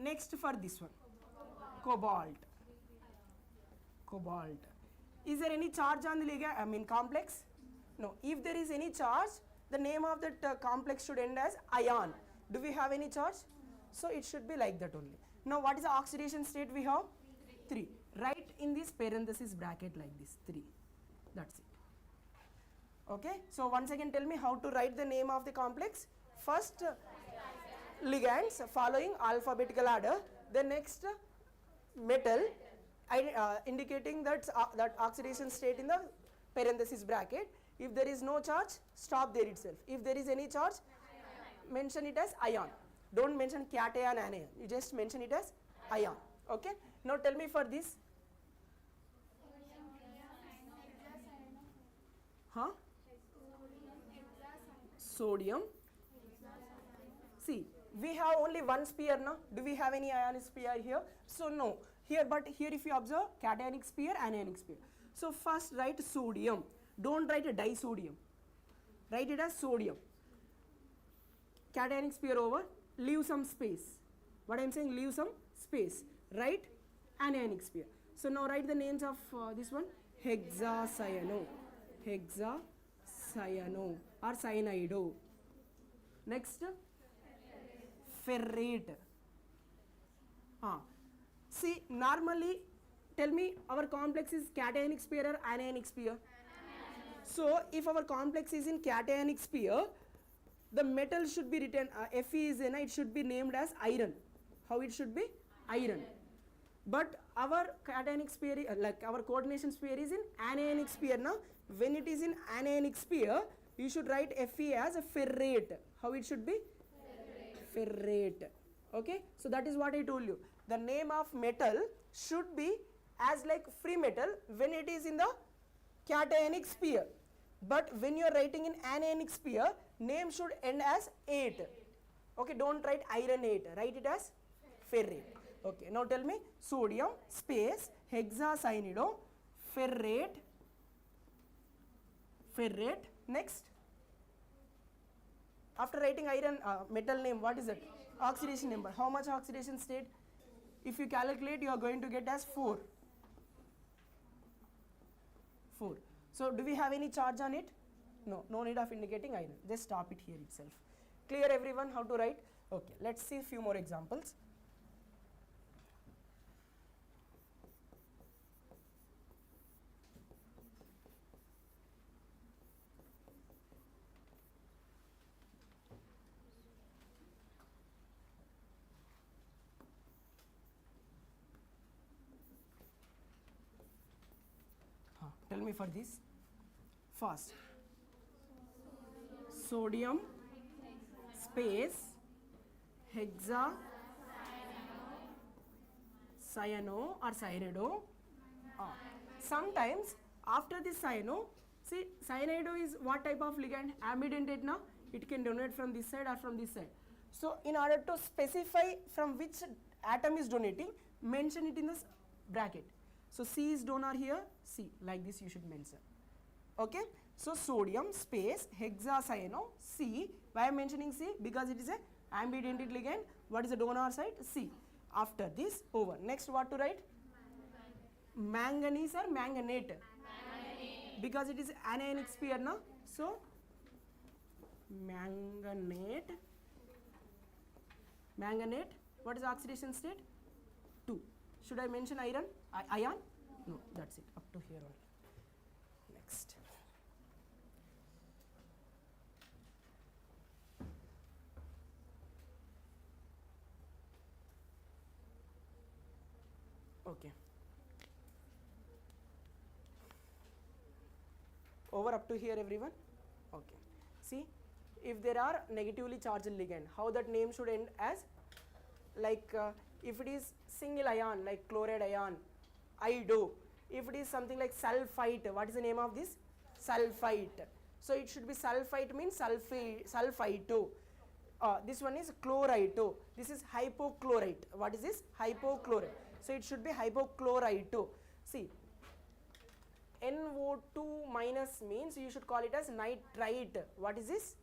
Next for this one. Cobalt. Cobalt. Is there any charge on the ligand, complex? No. If there is any charge, the name of that complex should end as ion. Do we have any charge? So it should be like that only. Now what is the oxidation state we have? 3. Write in this parenthesis bracket like this, 3. That's it. Okay. So once again tell me how to write the name of the complex. First ligands following alphabetical order. The next metal indicating that oxidation state in the parenthesis bracket. If there is no charge, stop there itself. If there is any charge, mention it as ion. Don't mention cation, anion. You just mention it as ion. Okay. Now tell me for this. Sodium. See, we have only one sphere now. Do we have any ionic sphere here? So no. Here, but here if you observe, cationic sphere, anionic sphere. So first write sodium. Don't write a disodium. Write it as sodium. Cationic sphere over. Leave some space. What I am saying, leave some space. Write anionic sphere. So now write the names of this one. Hexacyano. Hexacyano or cyanido. Next, ferrate. See, normally, tell me our complex is cationic sphere or anionic sphere? So, if our complex is in cationic sphere, the metal should be written, Fe is in, it should be named as iron. How it should be? Iron. But our cationic sphere, like our coordination sphere is in anionic sphere now. When it is in anionic sphere, you should write Fe as a ferrate. How it should be? Ferrate. Okay. So that is what I told you. The name of metal should be as like free metal when it is in the cationic sphere. But when you are writing in anionic sphere, name should end as 8. Okay. Don't write iron 8. Write it as ferrate. Okay, now tell me sodium space hexacyanido ferrate, next. After writing iron metal name, what is it? Oxidation number. How much oxidation state? If you calculate, you are going to get as 4. 4. So do we have any charge on it? No, no need of indicating iron. Just stop it here itself. Clear everyone how to write? Okay, let's see a few more examples. Tell me for this fast. Sodium space hexa cyano or cyanido. Sometimes after this cyano, see cyanido is what type of ligand? Ambidentate na? It can donate from this side or from this side. So in order to specify from which atom is donating, mention it in this bracket. So C is donor here, C, like this you should mention. Okay, so sodium space hexacyano C. Why I am mentioning C? Because it is a ambidentate ligand. What is the donor side? C. After this, over. Next, what to write? Manganese or manganate? Manganate. Because it is anionic sphere, no? So manganate. Manganate. What is oxidation state? 2. Should I mention iron? Ion? No, that's it. Up to here only. Next. Okay. Over up to here everyone? Okay. See, if there are negatively charged ligand, how that name should end as? Like if it is single ion like chloride ion, ido. If it is something like sulfite, what is the name of this? Sulfite. So it should be sulfite means sulfito. This one is chlorito. This is hypochlorite. What is this? Hypochlorite. So it should be hypochlorito. See, NO2 minus means you should call it as nitrite. What is this?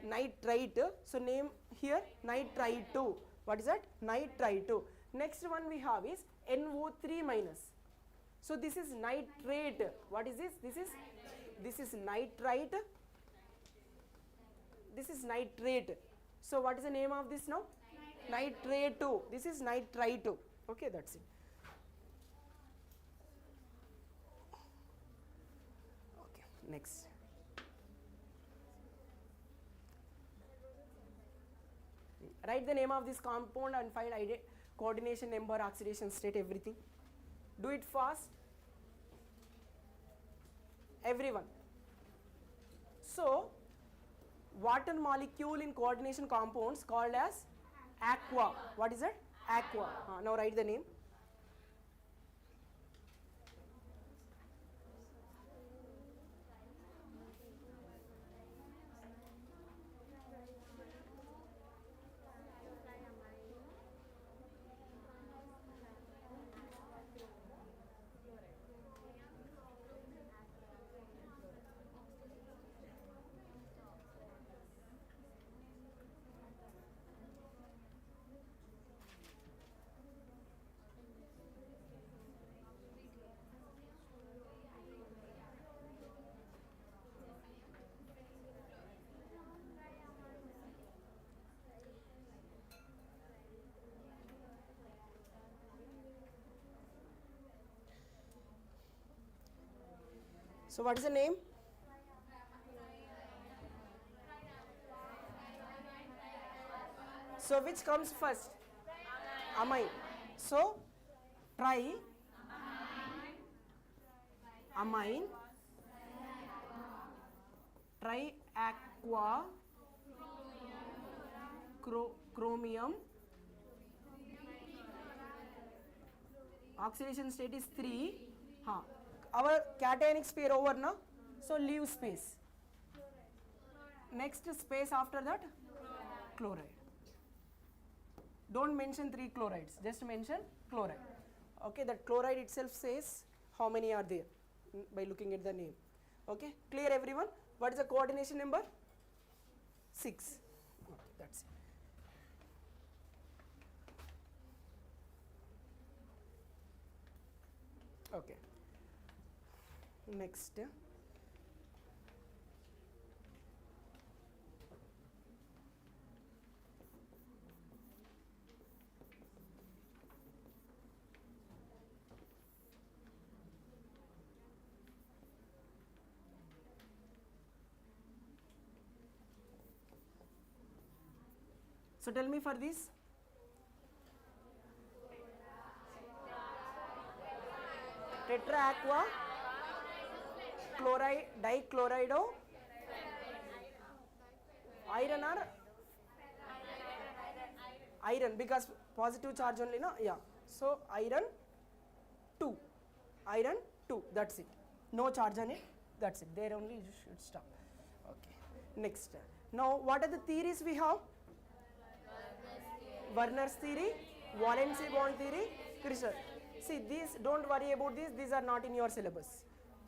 Nitrite. So name here nitrito. What is that? Nitrito. Next one we have is NO3 minus. So this is nitrate. What is this? This is nitrite. This is nitrate. So what is the name of this now? Nitrato. This is nitrito. Okay, that's it. Okay, next. Write the name of this compound and find coordination number, oxidation state, everything. Do it fast. Everyone. So, water molecule in coordination compounds called as aqua. What is it? Aqua. Now write the name. So what is the name? So which comes first? Amine. So try amine, try aqua, chromium. Oxidation state is 3. Our cationic sphere over now, so leave space. Next space after that, chloride. Don't mention 3 chlorides, just mention chloride. Okay, that chloride itself says how many are there by looking at the name. Okay, clear everyone? What is the coordination number? 6. Okay, that's it. Okay. Next. So tell me for this. Tetra aqua chloride dichlorido iron or iron, because positive charge only, no? Yeah. So iron 2, that's it. No charge on it, that's it. There only you should stop. Okay. Next. Now what are the theories we have? Werner's theory, valency bond theory, crystal. See, these, don't worry about these are not in your syllabus.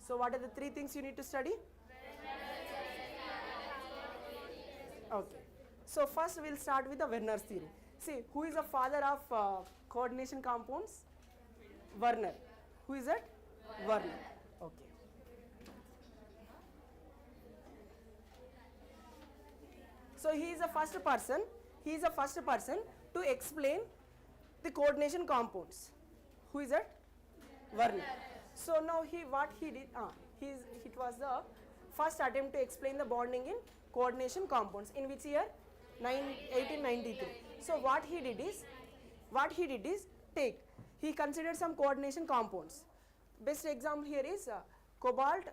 So what are the 3 things you need to study? Okay. So first we will start with the Werner's theory. See, who is the father of coordination compounds? Werner. Who is that? Werner. Okay. So he is the first person to explain the coordination compounds. Who is that? Werner. So now what he did, it was the first attempt to explain the bonding in coordination compounds. In which year? 1893. So what he did is, he considered some coordination compounds. Best example here is cobalt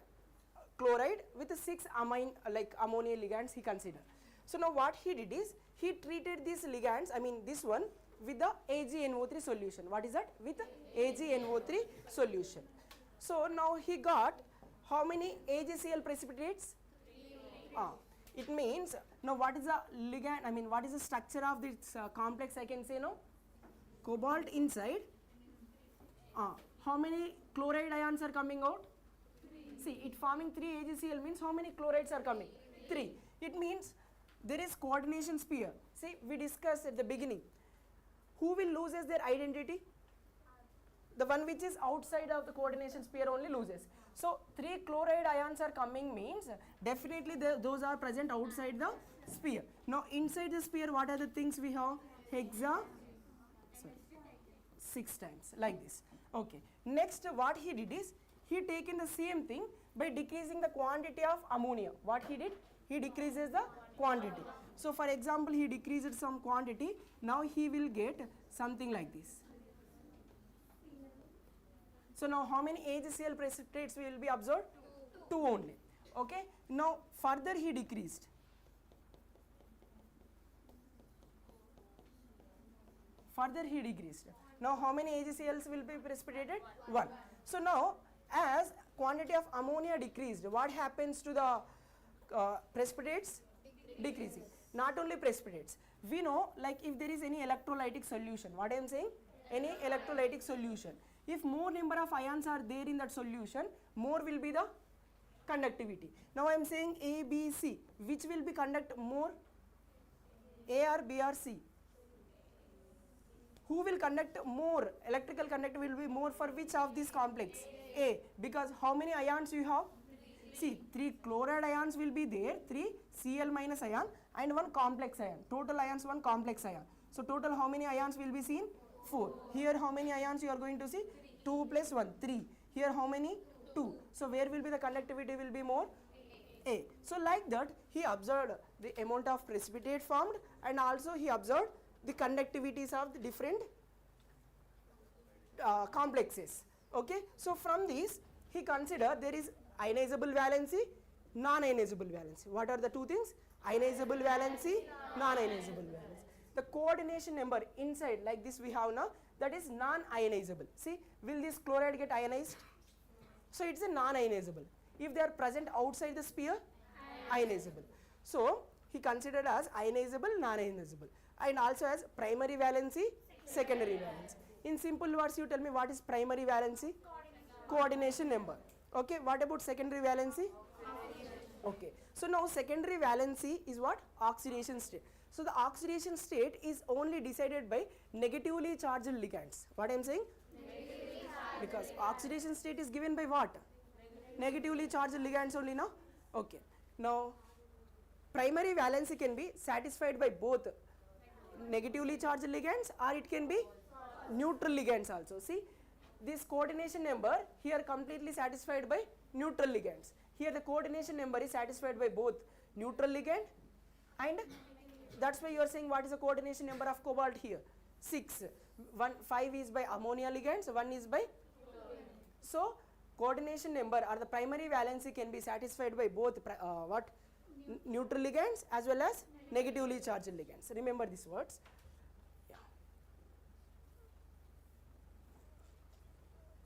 chloride with 6 ammonia ligands he considered. So now what he did is, he treated these ligands, this one, with the AgNO3 solution. What is that? With AgNO3 solution. So now he got how many AgCl precipitates? It means, now what is the ligand, what is the structure of this complex, I can say, no? Cobalt inside. How many chloride ions are coming out? See, it forming 3 AgCl means how many chlorides are coming? 3. It means there is coordination sphere. See, we discussed at the beginning. Who will loses their identity? The one which is outside of the coordination sphere only loses. So 3 chloride ions are coming means definitely those are present outside the sphere. Now inside the sphere, what are the things we have? 6 times, like this. Okay. Next, what he did is, he taken the same thing by decreasing the quantity of ammonia. What he did? He decreases the quantity. So for example, he decreased some quantity. Now he will get something like this. So now how many AgCl precipitates will be observed? 2 only. Okay. Now further he decreased. Now how many AgCls will be precipitated? 1. So now as quantity of ammonia decreased, what happens to the precipitates? Decreasing. Not only precipitates. We know, like if there is any electrolytic solution, what I am saying? Any electrolytic solution. If more number of ions are there in that solution, more will be the conductivity. Now I am saying A, B, C. Which will be conduct more? A or B or C? Who will conduct more? Electrical conductivity will be more for which of this complex? A. Because how many ions you have? See, 3 chloride ions will be there, 3 Cl minus ion and 1 complex ion. Total ions 1 complex ion. So total how many ions will be seen? 4. Here how many ions you are going to see? 2 plus 1, 3. Here how many? 2. So where will be the conductivity will be more? A. So like that he observed the amount of precipitate formed and also he observed the conductivities of the different complexes. Okay. So from these he considered there is ionizable valency, non-ionizable valency. What are the 2 things? Ionizable valency, non-ionizable valency. The coordination number inside like this we have now, that is non-ionizable. See, will this chloride get ionized? So it's a non-ionizable. If they are present outside the sphere, ionizable. So he considered as ionizable, non-ionizable. and also as primary valency, secondary valency. In simple words, you tell me what is primary valency? Coordination number. Okay, what about secondary valency? Okay, so now secondary valency is what? Oxidation state. So the oxidation state is only decided by negatively charged ligands. What I am saying? Because oxidation state is given by what? Negatively charged ligands only, no? Okay, now primary valency can be satisfied by both negatively charged ligands, or it can be neutral ligands also. See, this coordination number here completely satisfied by neutral ligands. Here the coordination number is satisfied by both neutral ligand, and that's why you are saying what is the coordination number of cobalt here? 6. 5 is by ammonia ligands, 1 is by. So coordination number or the primary valency can be satisfied by both neutral ligands as well as negatively charged ligands. Remember these words. Yeah.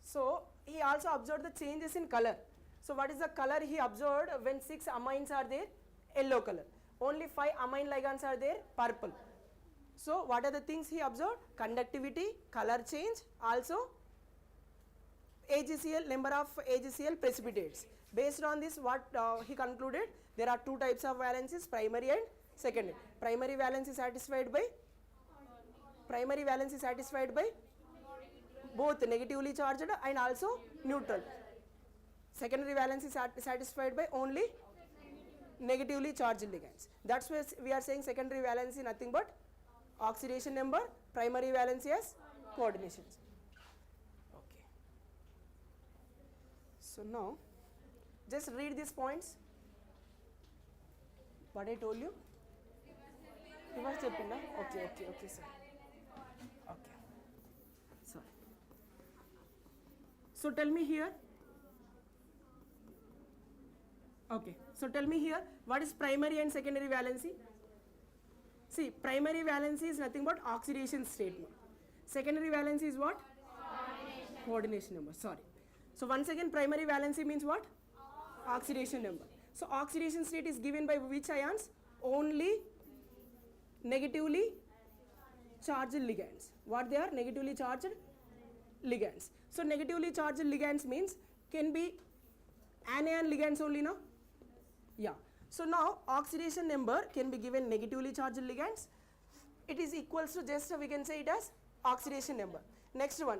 So he also observed the changes in color. So what is the color he observed when 6 amines are there? Yellow color. Only 5 amine ligands are there? Purple. So what are the things he observed? Conductivity, color change, also AgCl, number of AgCl precipitates. Based on this, what he concluded? There are two types of valencies, primary and secondary. Primary valence is satisfied by both negatively charged and also neutral. Secondary valence is satisfied by only negatively charged ligands. That's why we are saying secondary valence is nothing but oxidation number, primary valence as coordinations. Okay. So now, just read these points. What I told you? You must have been, okay, sir. Okay. Sorry. So tell me here. Okay. So tell me here, what is primary and secondary valency? See, primary valency is nothing but oxidation state. Secondary valency is what? Coordination number. Sorry. So once again, primary valency means what? Oxidation number. So oxidation state is given by which ions? Only negatively charged ligands. What they are? Negatively charged ligands. So negatively charged ligands means can be anion ligands only, no? Yeah. So now oxidation number can be given negatively charged ligands. It is equals to just we can say it as oxidation number. Next one,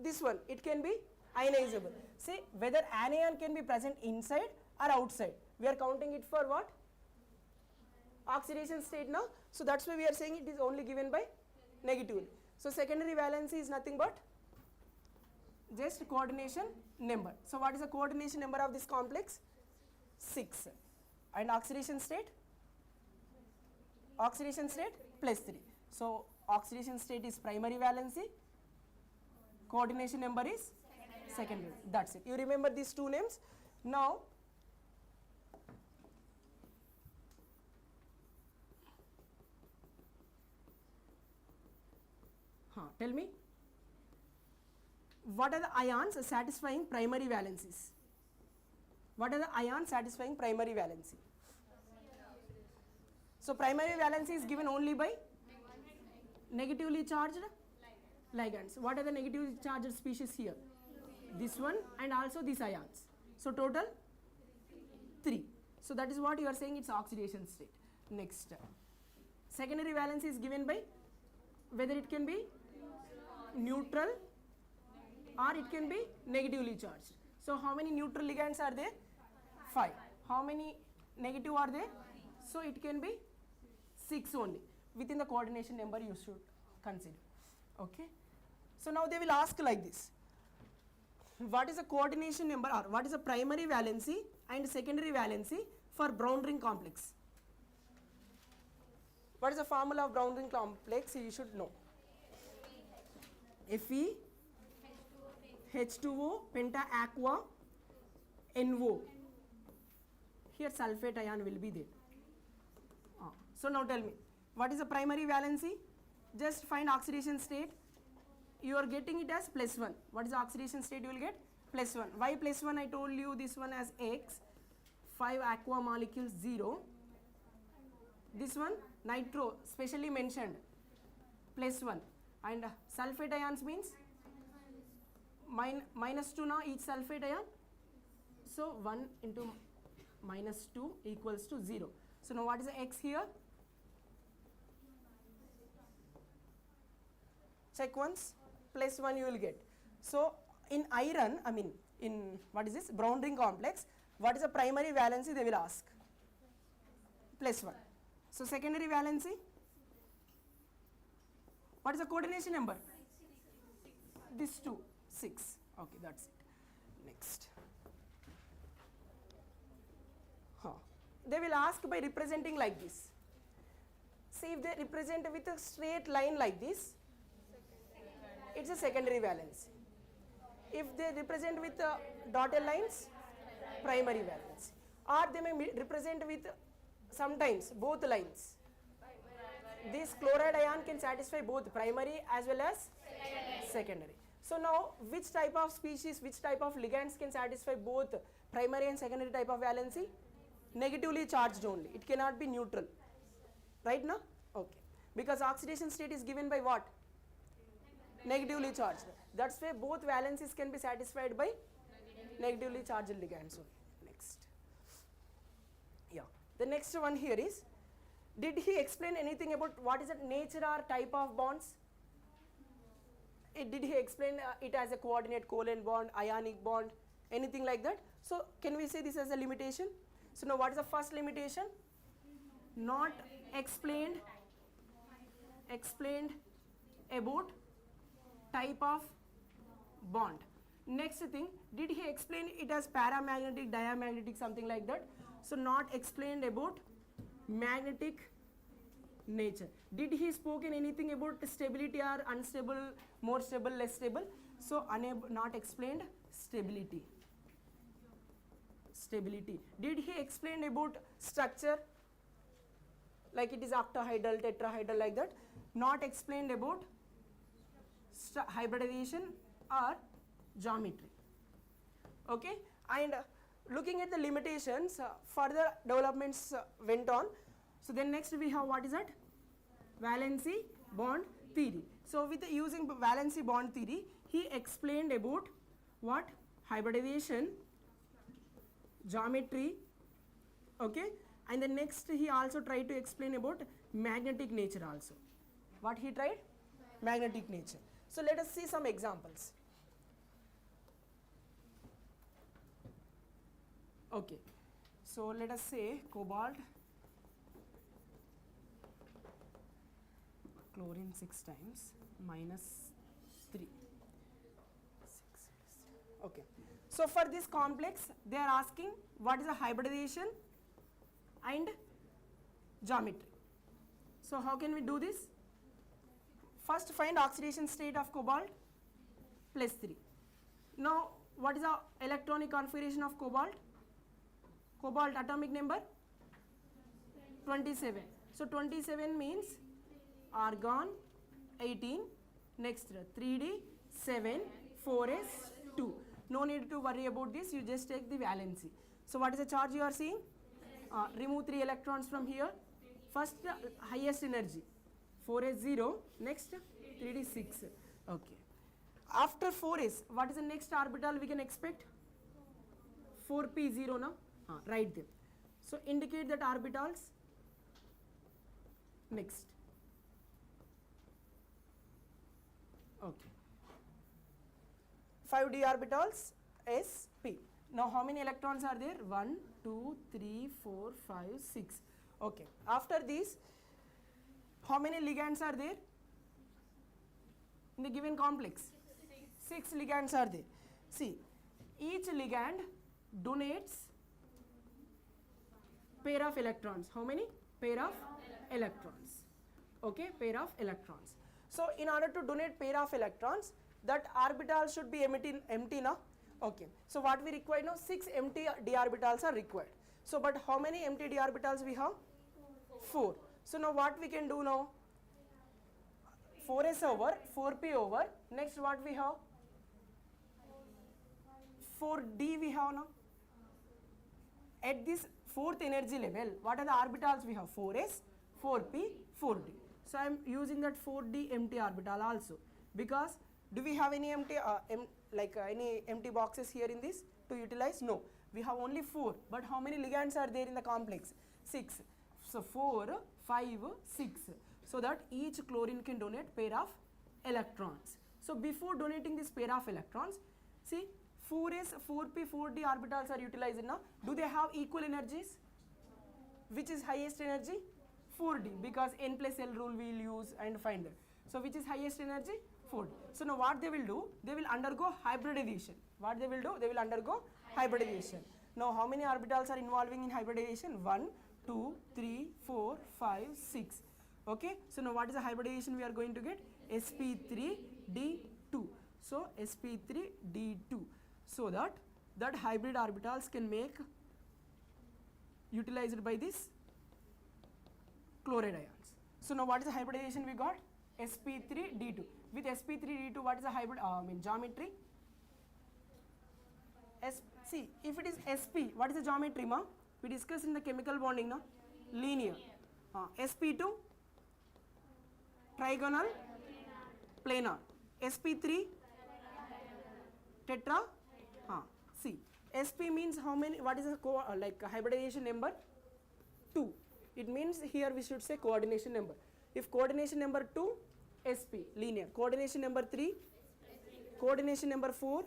this one, it can be ionizable. See, whether anion can be present inside or outside. We are counting it for what? Oxidation state now. So that's why we are saying it is only given by negatively. So secondary valency is nothing but just coordination number. So what is the coordination number of this complex? 6. And oxidation state? Oxidation state plus 3. So oxidation state is primary valency, coordination number is secondary. That's it. You remember these two names. Now tell me, what are the ions satisfying primary valencies? What are the ions satisfying primary valency? So primary valency is given only by negatively charged ligands. What are the negatively charged species here? This one and also these ions. So total 3. So that is what you are saying, it's oxidation state. Next, secondary valency is given by whether it can be neutral or it can be negatively charged. So how many neutral ligands are there? 5. How many negative are there? So it can be 6 only. Within the coordination number you should consider. Okay. So now they will ask like this. What is the coordination number or what is the primary valency and secondary valency for brown ring complex? What is the formula of brown ring complex? You should know. Fe H2O penta aqua NO. Here sulfate ion will be there. So now tell me, what is the primary valency? Just find oxidation state. You are getting it as +1. What is the oxidation state you will get? +1. Why +1? I told you this one as X, 5 aqua molecules 0, This one nitro specially mentioned +1, and sulfate ions means -2 now each sulfate ion. So 1 into -2 equals to 0. So now what is the X here? Check once, +1 you will get. So in iron, I mean in what is this brown ring complex, what is the primary valency they will ask? +1. So secondary valency, what is the coordination number? This 2, 6. Okay, that's it. Next. They will ask by representing like this. See, if they represent with a straight line like this, it's a secondary valency. If they represent with dotted lines, primary valency. Or they may represent with sometimes both lines. This chloride ion can satisfy both primary as well as secondary. So now, which type of species, which type of ligands can satisfy both primary and secondary type of valency? Negatively charged only. It cannot be neutral. Right now? Okay. Because oxidation state is given by what? Negatively charged. That's why both valencies can be satisfied by negatively charged ligands only. Next. Yeah. The next one here is, did he explain anything about what is the nature or type of bonds? Did he explain it as a coordinate covalent bond, ionic bond, anything like that? So can we say this as a limitation? So now what is the first limitation? Not explained about type of bond. Next thing, did he explain it as paramagnetic, diamagnetic, something like that? So not explained about magnetic nature. Did he spoken anything about stability or unstable, more stable, less stable? So not explained stability. Did he explain about structure, like it is octahedral, tetrahedral, like that? Not explained about hybridization or geometry. Okay, and looking at the limitations, further developments went on. So then next we have, what is that? Valency bond theory. So with using valency bond theory, he explained about what? Hybridization, geometry, okay, and then next he also tried to explain about magnetic nature also. What he tried? Magnetic nature. So let us see some examples. Okay, so let us say cobalt, chlorine 6 times, -3. 6. Okay. So for this complex, they are asking what is the hybridization and geometry. So how can we do this? First find oxidation state of cobalt, +3. Now what is the electronic configuration of cobalt? Cobalt atomic number 27. So 27 means argon 18, next 3d 7, 4s 2. No need to worry about this, you just take the valency. So what is the charge you are seeing? Remove 3 electrons from here. First highest energy, 4s 0, next 3d 6. Okay. After 4s, what is the next orbital we can expect? 4p 0 now. Write them. So indicate that orbitals. Next. Okay. 5d orbitals, sp. Now how many electrons are there? 1, 2, 3, 4, 5, 6. Okay. After this, how many ligands are there in the given complex? 6 ligands are there. See, each ligand donates pair of electrons. How many? Pair of electrons. Okay, pair of electrons. So in order to donate pair of electrons, that orbital should be empty now. Okay, so what we require now? 6 empty d orbitals are required. So but how many empty d orbitals we have? 4. So now what we can do now? 4s over, 4p over, next what we have? 4d we have now. At this 4th energy level, what are the orbitals we have? 4s, 4p, 4d. So I am using that 4d empty orbital also, because do we have any empty any empty boxes here in this to utilize? No, we have only 4, but how many ligands are there in the complex? 6. So 4, 5, 6, so that each chlorine can donate pair of electrons. So before donating this pair of electrons, see 4s, 4p, 4d orbitals are utilized now. Do they have equal energies? Which is highest energy? 4d, because n plus l rule we will use and find that. So which is highest energy? 4d. So now what they will do? They will undergo hybridization. What they will do? They will undergo hybridization. Now how many orbitals are involving in hybridization? 1, 2, 3, 4, 5, 6. Okay. So now what is the hybridization we are going to get? sp3d2. So sp3d2. So that hybrid orbitals can make utilized by this chloride ions. So now what is the hybridization we got? sp3d2. With sp3d2, what is the hybrid geometry? See, if it is sp, what is the geometry, ma? We discussed in the chemical bonding, no? Linear. sp2, trigonal, planar. sp3, tetra. See, sp means how many? What is the hybridization number? 2. It means here we should say coordination number. If coordination number 2, sp, linear. Coordination number 3, coordination number 4,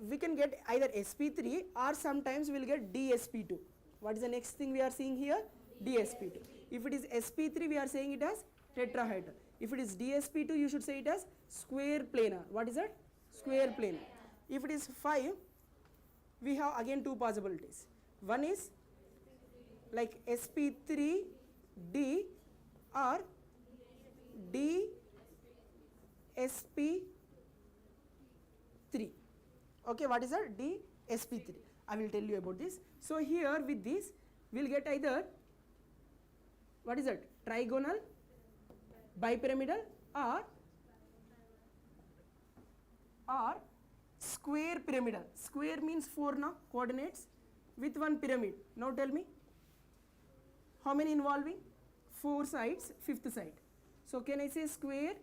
we can get either sp3 or sometimes we will get dsp2. What is the next thing we are seeing here? dsp2. If it is sp3, we are saying it as tetrahedral. If it is dsp2, you should say it as square planar. What is that? Square planar. If it is 5, we have again 2 possibilities. One is like sp3d or dsp3. Okay, what is that? dsp3. I will tell you about this. So here with this, we will get either, what is that? Trigonal, bipyramidal or square pyramidal. Square means 4 now, coordinates with one pyramid. Now tell me, how many involving? 4 sides, 5th side. So can I say square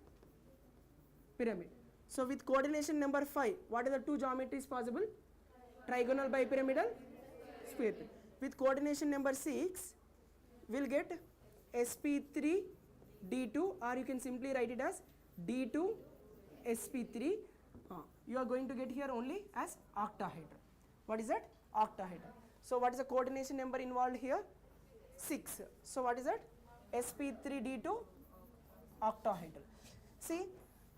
pyramid? So with coordination number 5, what are the 2 geometries possible? Trigonal, bipyramidal, square pyramid. With coordination number 6, we will get sp3d2, or you can simply write it as d2 sp3. You are going to get here only as octahedral. What is that? Octahedral. So what is the coordination number involved here? 6. So what is that? sp3d2 octahedral. See,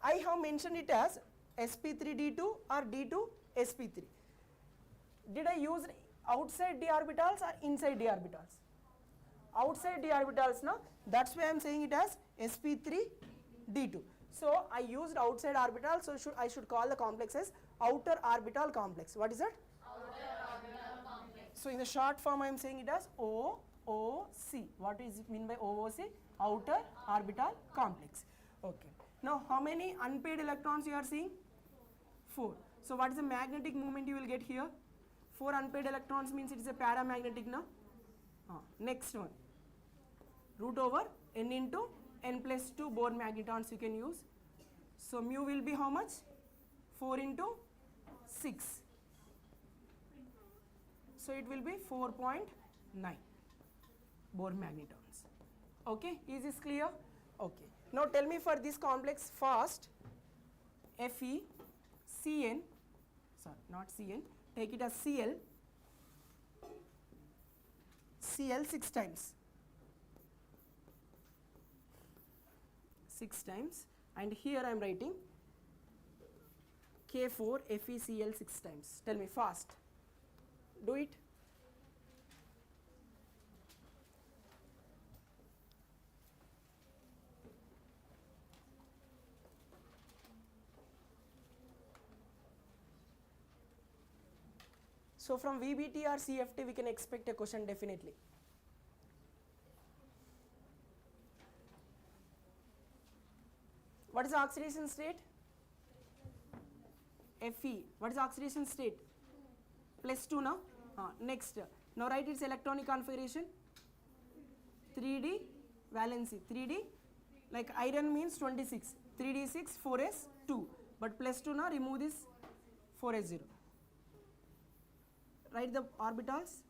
I have mentioned it as sp3d2 or d2 sp3. Did I use outside d orbitals or inside d orbitals? Outside d orbitals, no? That's why I am saying it as sp3d2. So I used outside orbital, so I should call the complex as outer orbital complex. What is that? Outer orbital complex. So in the short form I am saying it as OOC. What is it mean by OOC? Outer orbital complex. Okay. Now how many unpaired electrons you are seeing? 4. So what is the magnetic moment you will get here? 4 unpaired electrons means it is a paramagnetic, no? Next one. Root over n into n plus 2 Bohr magnetons you can use. So mu will be how much? 4 into 6. So it will be 4.9 Bohr magnetons. Okay, is this clear? Okay. Now tell me for this complex fast, Fe, Cn, sorry not Cn, take it as Cl, Cl 6 times. 6 times, and here I am writing K4 FeCl 6 times. Tell me fast. Do it. So from VBT or CFT we can expect a question definitely. What is the oxidation state? Fe. What is the oxidation state? +2 now. Next. Now write its electronic configuration. 3d valency 3d, like iron means 26, 3d6 4s2, but plus 2 now remove this 4s0. Write the orbitals.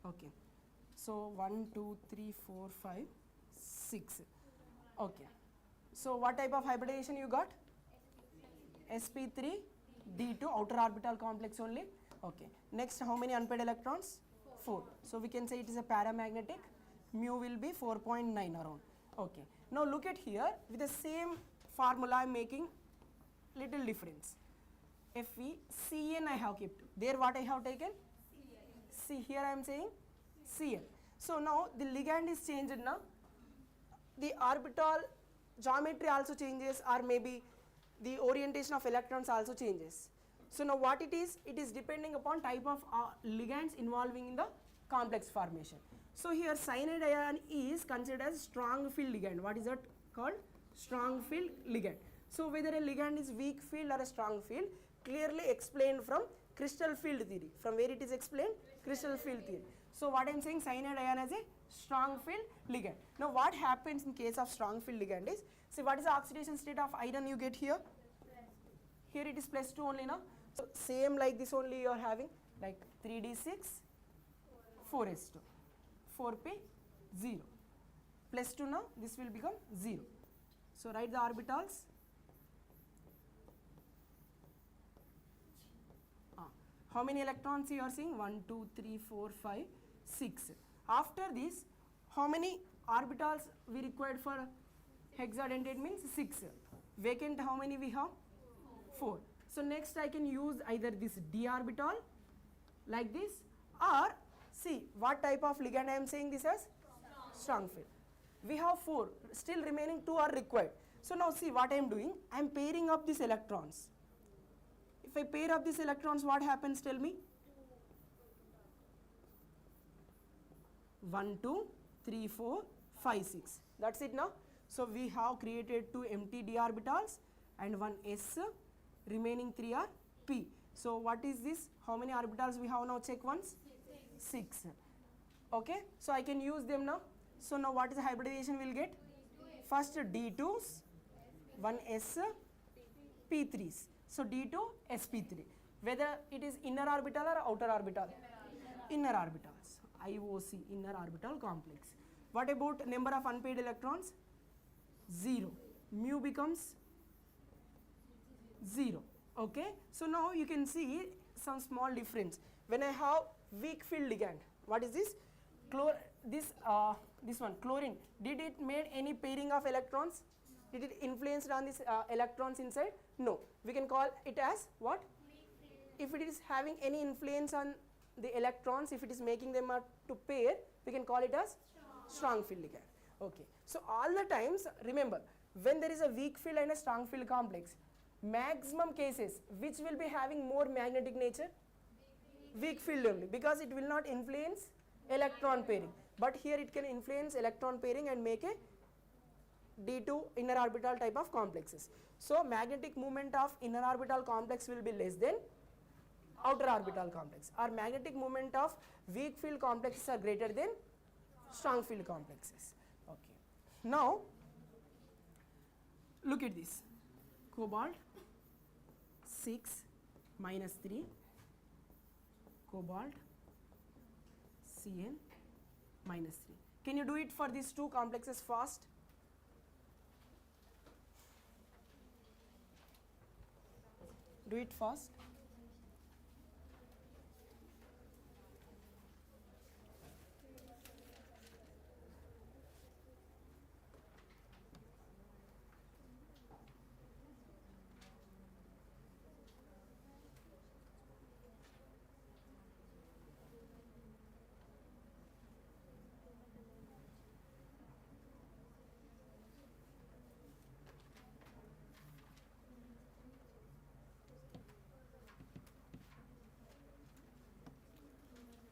Okay, so 1 2 3 4 5 6. Okay, so what type of hybridization you got? sp3 d2 outer orbital complex only. Okay, next how many unpaired electrons? 4. So we can say it is a paramagnetic. Mu will be 4.9 around. Okay, now look at here, with the same formula I am making little difference. Fe Cn I have kept. There what I have taken? See, here I am saying Cl. So now the ligand is changed now. The orbital geometry also changes, or maybe the orientation of electrons also changes. So now what it is depending upon type of ligands involving in the complex formation. So here cyanide ion is considered as strong field ligand. What is that called? Strong field ligand. So whether a ligand is weak field or a strong field, clearly explained from crystal field theory. From where it is explained? Crystal field theory. So what I am saying, cyanide ion as a strong field ligand. Now what happens in case of strong field ligand is, see what is the oxidation state of iron you get here? Here it is plus 2 only now. So same like this only you are having, like 3d6 4s2 4p 0 plus 2 now this will become 0. So write the orbitals. How many electrons you are seeing? 1 2 3 4 5 6. After this, how many orbitals we required for hexadentate means 6. Vacant how many we have? 4. So next I can use either this d orbital like this, or see what type of ligand I am saying this as? Strong field. We have 4, still remaining 2 are required. So now see what I am doing, I am pairing up these electrons. If I pair up these electrons, what happens, tell me? 1 2 3 4 5 6. That's it now. So we have created 2 empty d orbitals and 1 s, remaining 3 are p. So what is this? How many orbitals we have now? Check once. 6. Okay, so I can use them now. So now what is the hybridization we'll get? First d2s, 1s, p3s. So d2 sp3. Whether it is inner orbital or outer orbital? Inner orbitals. IOC, inner orbital complex. What about number of unpaired electrons? 0. Mu becomes 0. Okay, so now you can see some small difference. When I have weak field ligand, what is this? This one, chlorine. Did it made any pairing of electrons? Did it influence on these electrons inside? No. We can call it as what? If it is having any influence on the electrons, if it is making them to pair, we can call it as strong field ligand. Okay. So all the times, remember, when there is a weak field and a strong field complex, maximum cases, which will be having more magnetic nature? Weak field only, because it will not influence electron pairing. But here it can influence electron pairing and make a d2 inner orbital type of complexes. So magnetic moment of inner orbital complex will be less than outer orbital complex. Or magnetic moment of weak field complexes are greater than strong field complexes. Okay. Now look at this. Cobalt 6 minus 3, cobalt Cn minus 3. Can you do it for these two complexes fast? Do it fast.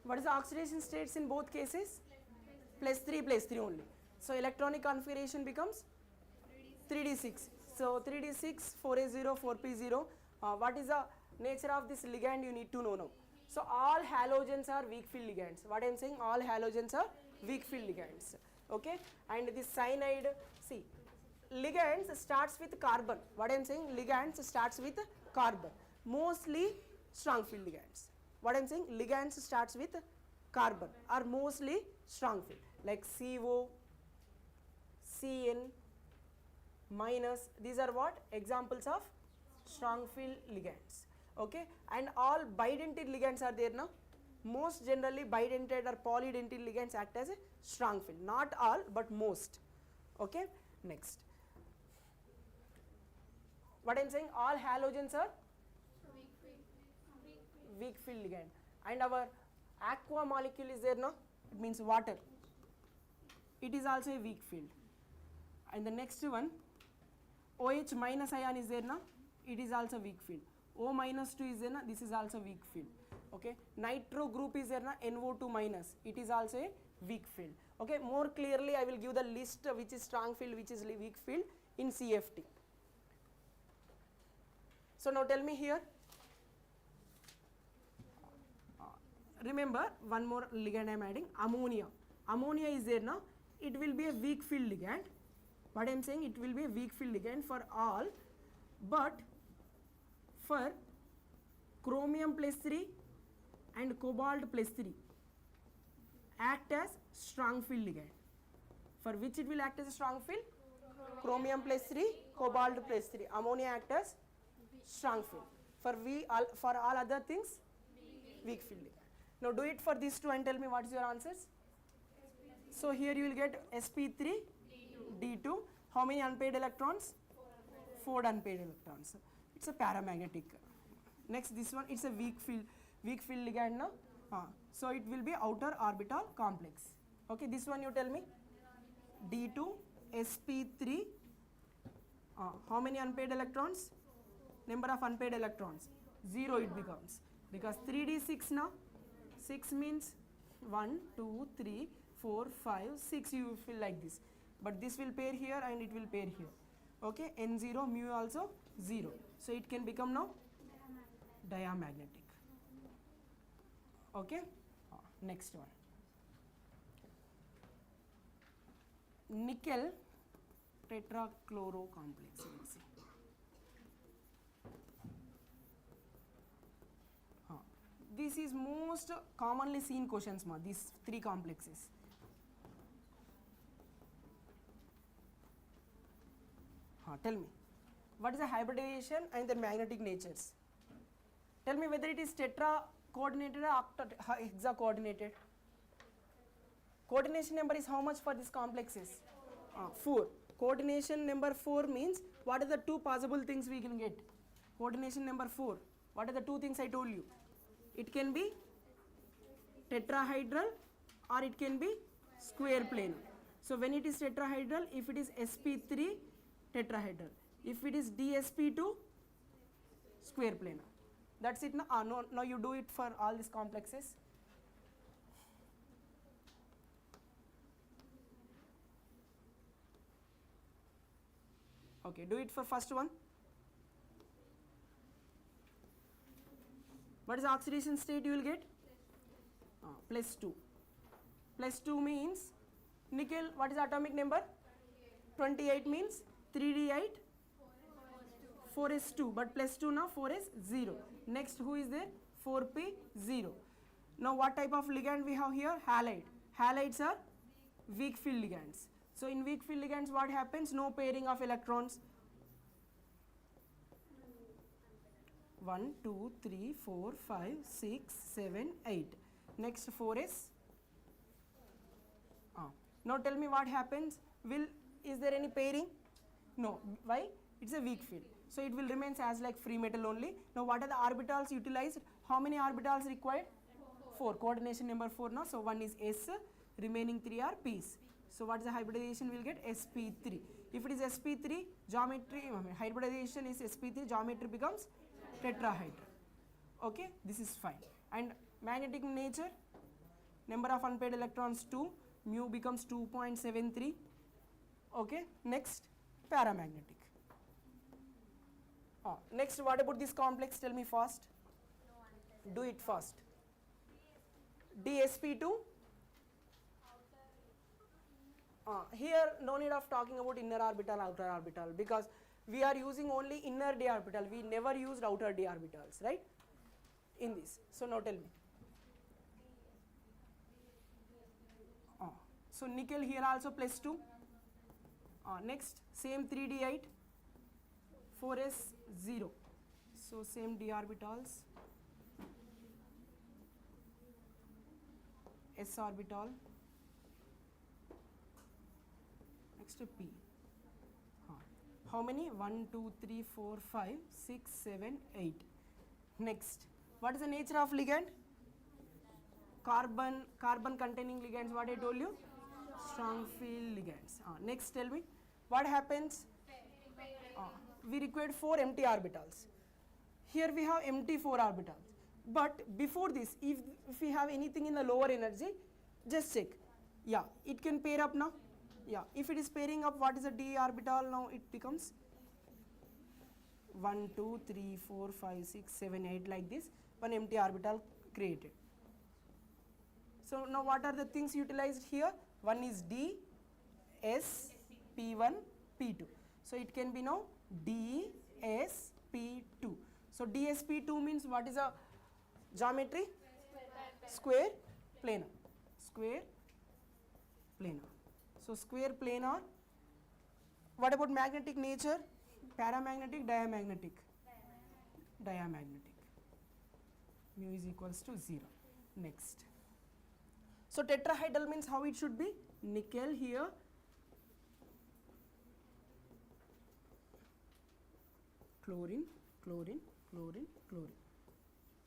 What is the oxidation states in both cases? +3 +3 only. So electronic configuration becomes 3d6. So 3d6, 4a0, 4p0. What is the nature of this ligand you need to know now. So all halogens are weak field ligands. What I am saying, all halogens are weak field ligands. Okay, and this cyanide, see, ligands starts with carbon. What I am saying, ligands starts with carbon. Mostly strong field ligands. What I am saying, ligands starts with carbon are mostly strong field, like CO, CN, minus. These are what examples of strong field ligands. Okay, and all bidentate ligands are there now. Most generally bidentate or polydentate ligands act as a strong field. Not all, but most. Okay, next. What I am saying, all halogens are weak field ligand. And our aqua molecule is there now. It means water. It is also a weak field. And the next one, OH minus ion is there now. It is also weak field. O minus 2 is there now. This is also weak field. Okay, nitro group is there now, NO2 minus. It is also a weak field. Okay, more clearly I will give the list which is strong field, which is weak field in CFT. So now tell me here. Remember one more ligand I am adding, ammonia. Ammonia is there now. It will be a weak field ligand. What I am saying, it will be a weak field ligand for all, but for chromium plus 3 and cobalt plus 3 act as strong field ligand. For which it will act as a strong field? Chromium plus 3, cobalt plus 3. Ammonia act as strong field. For all other things, weak field ligand. Now do it for these two and tell me what is your answers. So here you will get sp3, d2. How many unpaired electrons? 4 unpaired electrons. It's a paramagnetic. Next, this one, it's a weak field ligand now. So it will be outer orbital complex. Okay, this one you tell me. d2, sp3. How many unpaired electrons? Number of unpaired electrons, 0 it becomes, because 3d6 now. 6 means 1, 2, 3, 4, 5, 6 you feel like this. But this will pair here and it will pair here. Okay, N0, mu also 0. So it can become now diamagnetic. Okay, next one. Nickel tetrachloro complex. Let's see. This is most commonly seen questions, these 3 complexes. Tell me, what is the hybridization and the magnetic natures? Tell me whether it is tetra coordinated or hexa coordinated. Coordination number is how much for these complexes? 4. Coordination number 4 means what are the 2 possible things we can get? Coordination number 4. What are the 2 things I told you? It can be tetrahedral or it can be square planar. So when it is tetrahedral, if it is sp3, tetrahedral. If it is dsp2, square planar. That's it. Now you do it for all these complexes. Okay, do it for first one. What is the oxidation state you will get? Plus 2. Plus 2 means nickel, what is the atomic number? 28 means 3d8, 4s2, but plus 2 now 4s0. Next, who is there? 4p0. Now what type of ligand we have here? Halide. Halides are weak field ligands. So in weak field ligands what happens? No pairing of electrons. 1, 2, 3, 4, 5, 6, 7, 8. Next 4s. Now tell me what happens. Is there any pairing? No. Why? It's a weak field. So it will remain as like free metal only. Now what are the orbitals utilized? How many orbitals required? 4. Coordination number 4 now. So 1 is S, remaining 3 are P's. So what is the hybridization? We'll get sp3. If it is sp3, geometry, hybridization is sp3, geometry becomes tetrahedral. Okay, this is fine. And magnetic nature, number of unpaired electrons 2, mu becomes 2.73. Okay, next, paramagnetic. Next, what about this complex? Tell me fast. Do it fast. dsp2. Here no need of talking about inner orbital, outer orbital, because we are using only inner d orbital. We never used outer d orbitals, right? In this. So now tell me. So nickel here also +2. Next, same 3d8, 4s0. So same d orbitals, s orbital, next p. How many? 1, 2, 3, 4, 5, 6, 7, 8. Next, what is the nature of ligand? Carbon containing ligands, what I told you? Strong field ligands. Next, tell me, what happens? We required 4 empty orbitals. Here we have empty 4 orbitals. But before this, if we have anything in the lower energy, just check. Yeah, it can pair up now. Yeah, if it is pairing up, what is the d orbital now? It becomes 1, 2, 3, 4, 5, 6, 7, 8 like this. One empty orbital created. So now what are the things utilized here? One is d, s, p1, p2. So it can be now d, s, p2. So dsp2 means what is a geometry? Square planar. Square planar. So square planar. What about magnetic nature? Paramagnetic, diamagnetic? Diamagnetic. Mu is equals to 0. Next. So tetrahedral means how it should be? Nickel here, chlorine, chlorine, chlorine, chlorine.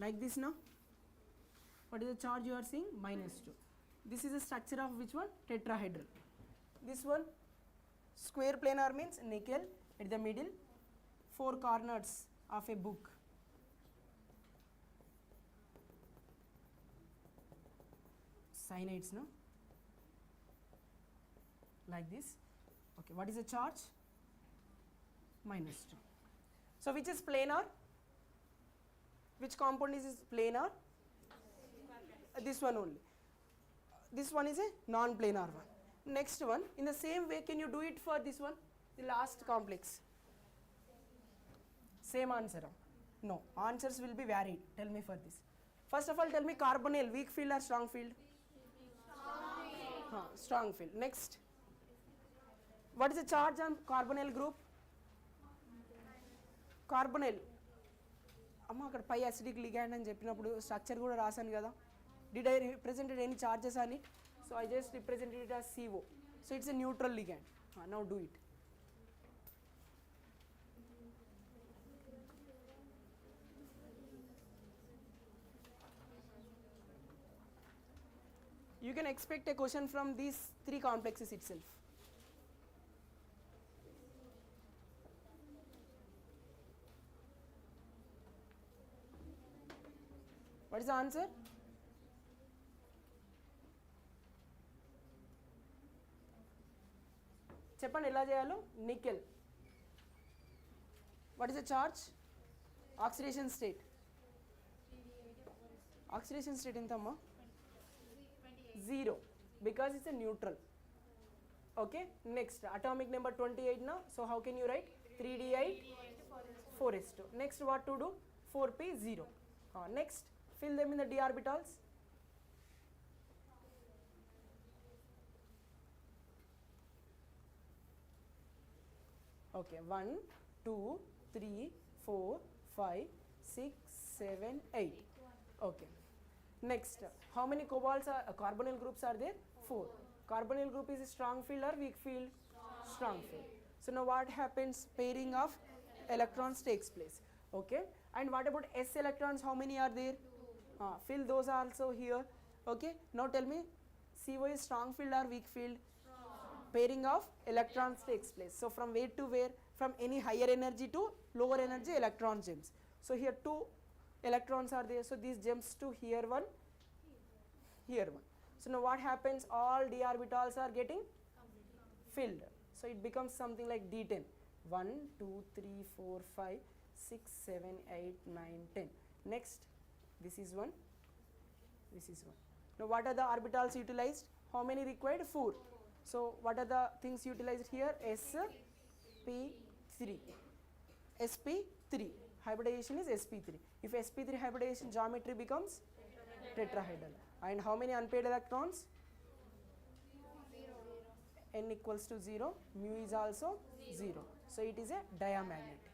Like this now. What is the charge you are seeing? -2. This is the structure of which one? Tetrahedral. This one, square planar means nickel at the middle, 4 corners of a book. Cyanides, no? Like this. Okay, what is the charge? -2. So which is planar? Which compound is planar? This one only. This one is a non-planar one. Next one, in the same way, can you do it for this one? The last complex. Same answer. No, answers will be varied. Tell me for this. First of all, tell me carbonyl, weak field or strong field? Strong field. Next, what is the charge on carbonyl group? Carbonyl. అమ్మ అక్కడ పై acidic ligand అని చెప్పినప్పుడు structure కూడా రాశాను కదా. Did I represented any charges on it? So I just represented it as CO. So it's a neutral ligand. Now do it. You can expect a question from these 3 complexes itself. What is the answer? చెప్పండి ఎలా చేయాలో. Nickel. What is the charge? Oxidation state. Oxidation state ఎంత అమ్మా? 0, because it's a neutral. Okay, next atomic number 28 now. So how can you write? 3d8 4s2. Next what to do? 4p0. Next, fill them in the d orbitals. Okay, 1, 2, 3, 4, 5, 6, 7, 8. Okay. Next, how many cobalts are carbonyl groups are there? 4. Carbonyl group is a strong field or weak field? Strong field. So now what happens? Pairing of electrons takes place. Okay. And what about s electrons? How many are there? Fill those also here. Okay. Now tell me, CO is strong field or weak field? Pairing of electrons takes place. So from where to where? From any higher energy to lower energy electron jumps. So here 2 electrons are there. So these jumps to here one, here one. So now what happens? All d orbitals are getting filled. So it becomes something like D10. 1, 2, 3, 4, 5, 6, 7, 8, 9, 10. Next, this is 1, this is 1. Now what are the orbitals utilized? How many required? 4. So what are the things utilized here? sp3. sp3. Hybridization is sp3. If sp3 hybridization, geometry becomes tetrahedral. And how many unpaired electrons? N equals to 0, mu is also 0. So it is a diamagnetic.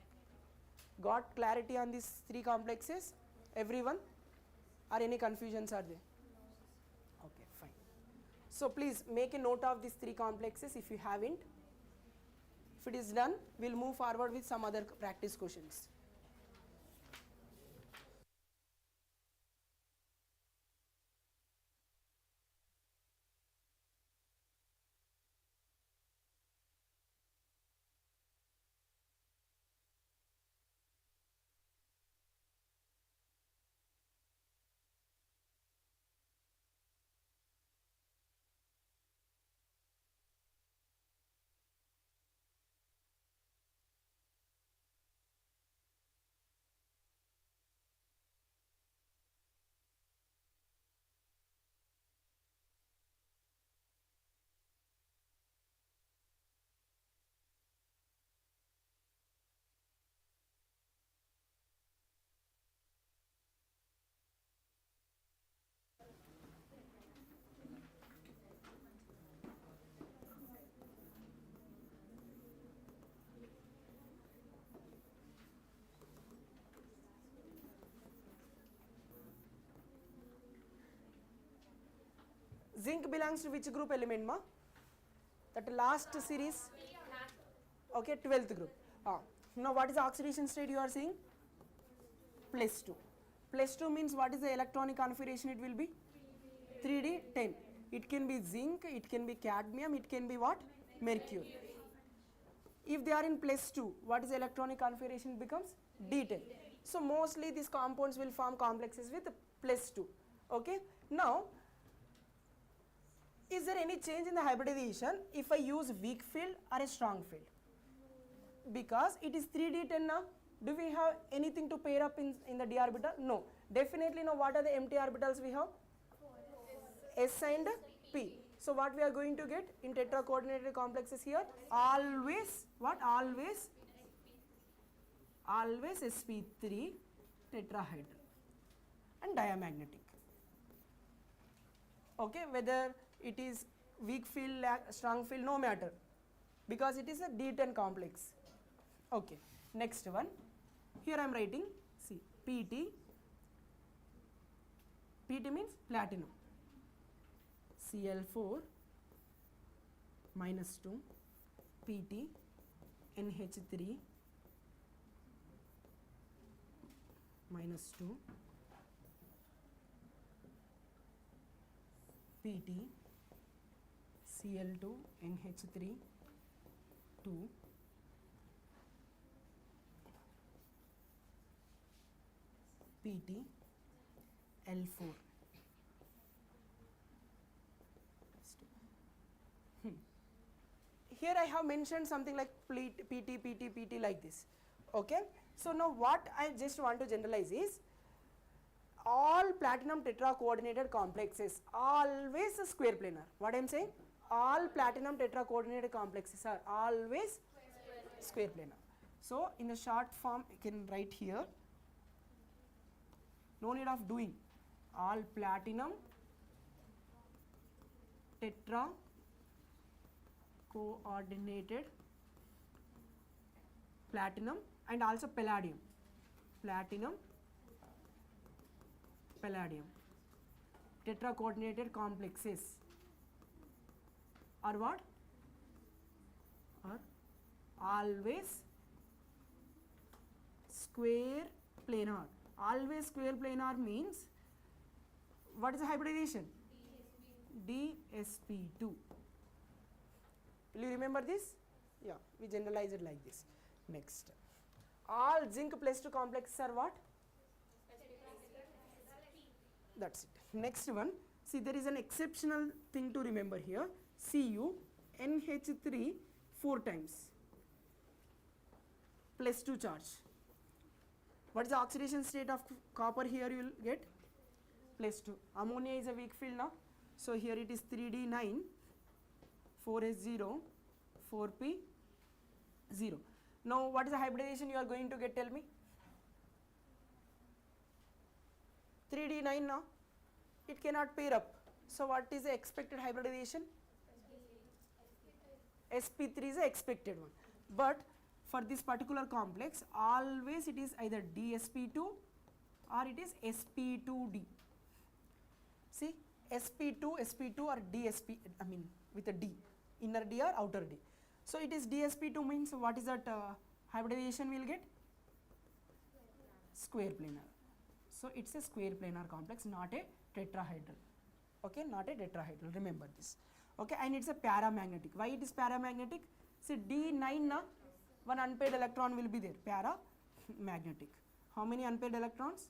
Got clarity on these 3 complexes? Everyone? Or any confusions are there? Okay, fine. So please make a note of these 3 complexes if you haven't. If it is done, we'll move forward with some other practice questions. Zinc belongs to which group element, ma? That last series? Okay, 12th group. Now what is the oxidation state you are seeing? +2. +2 means what is the electronic configuration it will be? 3D10. It can be zinc, it can be cadmium, it can be what? Mercury. If they are in +2, what is the electronic configuration? It becomes D10. So mostly these compounds will form complexes with +2. Okay. Now, is there any change in the hybridization if I use weak field or a strong field? Because it is 3D10 now. Do we have anything to pair up in the d orbital? No. Definitely no. What are the empty orbitals we have? S and P. So what we are going to get in tetra-coordinated complexes here? Always what? Always sp3 tetrahedral and diamagnetic. Okay, whether it is weak field, strong field, no matter, because it is a D10 complex. Okay, next one. Here I am writing, see, PT. PT means platinum. Cl4 -2 PT NH3 -2 PT Cl2 NH3 2 PT L4. Here I have mentioned something like PT like this. Okay. So now what I just want to generalize is all platinum tetra-coordinated complexes always square planar. What I am saying? All platinum tetra-coordinated complexes are always square planar. So in the short form I can write here, no need of doing, all platinum tetra-coordinated platinum and also palladium tetra-coordinated complexes are what? Are always square planar. Always square planar means what is the hybridization? DsP2. Will you remember this? Yeah, we generalize it like this. Next, all zinc +2 complexes are what? That's it. Next one, see there is an exceptional thing to remember here. Cu NH3 4 times, plus 2 charge. What is the oxidation state of copper? Here you will get plus 2. Ammonia is a weak field now, so here it is 3D9, 4S0, 4P0. Now what is the hybridization you are going to get, tell me? 3D9 now, it cannot pair up. So what is the expected hybridization? sp3 is the expected one. But for this particular complex, always it is either dsp2 or it is sp2d. See, sp2 or dsp, I mean with a d, inner d or outer d. So it is dsp2 means what is that hybridization we will get? Square planar. So it's a square planar complex, not a tetrahedral. Okay, not a tetrahedral, remember this. Okay, and it's a paramagnetic. Why it is paramagnetic? See, D9 na, one unpaired electron will be there, paramagnetic. How many unpaired electrons?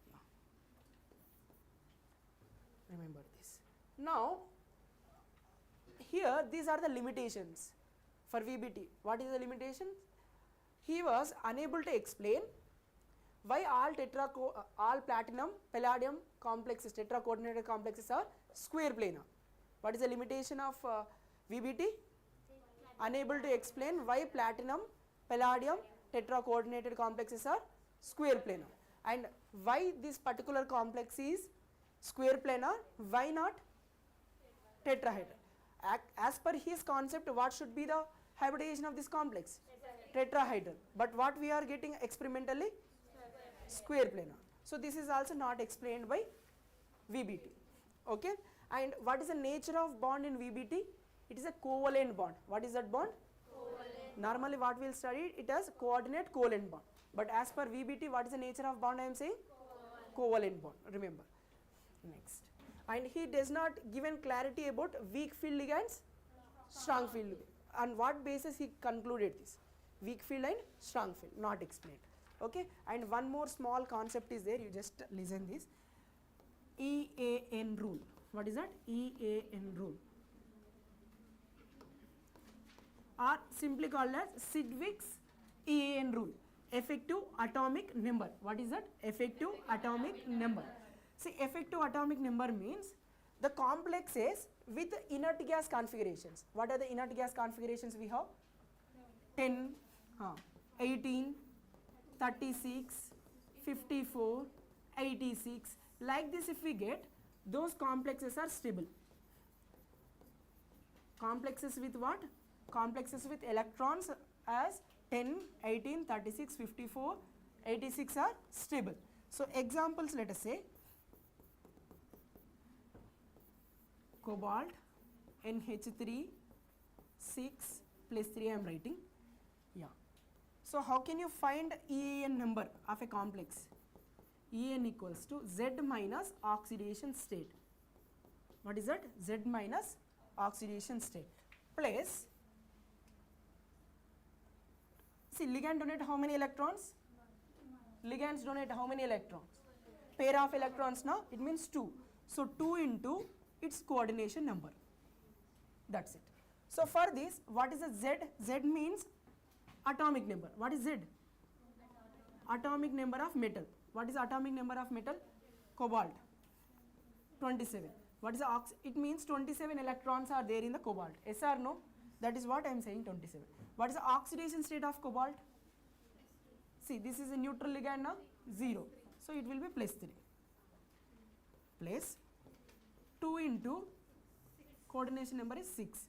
Yeah. Remember this. Now, here these are the limitations for VBT. What is the limitation? He was unable to explain why all platinum palladium complexes, tetra-coordinated complexes are square planar. What is the limitation of VBT? Unable to explain why platinum palladium tetra-coordinated complexes are square planar, and why this particular complex is square planar, why not tetrahedral. As per his concept, what should be the hybridization of this complex? Tetrahedral. But what we are getting experimentally? Square planar. So this is also not explained by VBT. Okay, and what is the nature of bond in VBT? It is a covalent bond. What is that bond? Covalent. Normally what we will study it as coordinate covalent bond, but as per VBT, what is the nature of bond I am saying? Covalent bond, remember. Next, and he does not given clarity about weak field ligands, strong field ligands. On what basis he concluded this? Weak field and strong field, not explained. Okay, and one more small concept is there, you just listen this. EAN rule. What is that? EAN rule, or simply called as Sidgwick's EAN rule, effective atomic number. What is that? Effective atomic number. See, effective atomic number means the complexes with inert gas configurations. What are the inert gas configurations we have? 10, 18, 36, 54, 86. Like this, if we get, those complexes are stable. Complexes with what? Complexes with electrons as 10, 18, 36, 54, 86 are stable. So examples, let us say cobalt, NH3, 6 plus 3 I am writing. Yeah. So how can you find EAN number of a complex? EAN equals to Z minus oxidation state. What is that? Z minus oxidation state plus, see, ligand donate how many electrons? Ligands donate how many electrons? Pair of electrons now, it means 2. So 2 into its coordination number. That's it. So for this, what is the Z? Z means atomic number. What is Z? Atomic number of metal. What is atomic number of metal? Cobalt, 27. What is the it means 27 electrons are there in the cobalt. Yes or no? That is what I am saying, 27. What is the oxidation state of cobalt? See, this is a neutral ligand now, 0. So it will be plus 3. Plus 2 into coordination number is 6.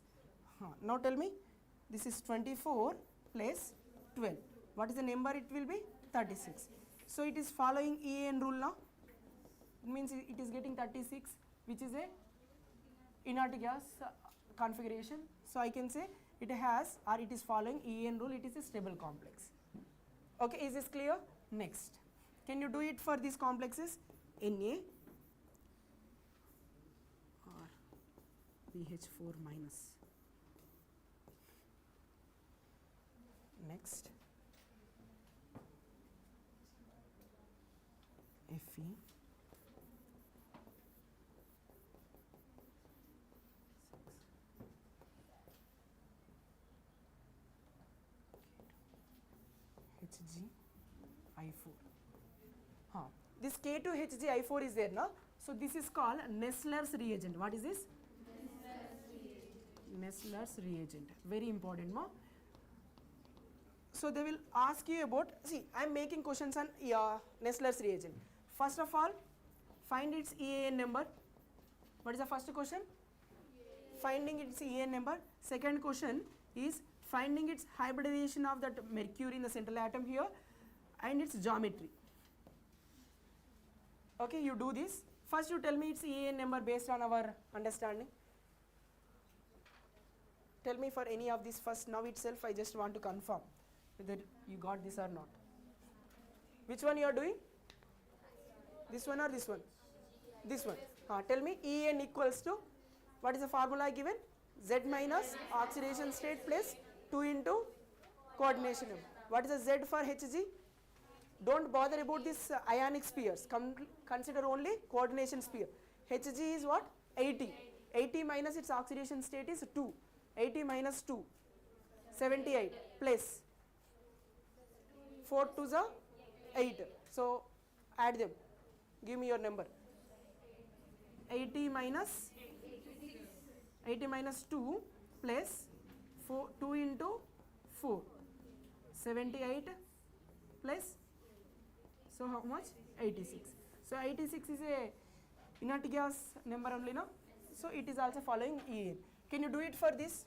Now tell me, this is 24 plus 12. What is the number it will be? 36. So it is following EAN rule now. It means it is getting 36, which is a inert gas configuration. So I can say it has, or it is following EAN rule, it is a stable complex. Okay, is this clear? Next, can you do it for these complexes? Na or BH4 minus. Next, Fe. HgI4. This K2HgI4 is there now. So this is called Nessler's reagent. What is this? Nessler's reagent. Very important, ma. So they will ask you about, see, I am making questions on Nessler's reagent. First of all, find its EAN number. What is the first question? Finding its EAN number. Second question is finding its hybridization of that mercury in the central atom here and its geometry. Okay, you do this. First you tell me its EAN number based on our understanding. Tell me for any of these first. Now itself I just want to confirm whether you got this or not. Which one you are doing? This one or this one? This one. Tell me EAN equals to, what is the formula given? Z minus oxidation state plus 2 into coordination number. What is the Z for Hg? Don't bother about this ionic spheres. Consider only coordination sphere. Hg is what? 80. 80 minus its oxidation state is 2. 80 minus 2. 78 plus 4 to the 8. So add them. Give me your number. 80 minus 2 plus 2 into 4. 78 plus, so how much? 86. So 86 is a inert gas number only, no? So it is also following EAN. Can you do it for this?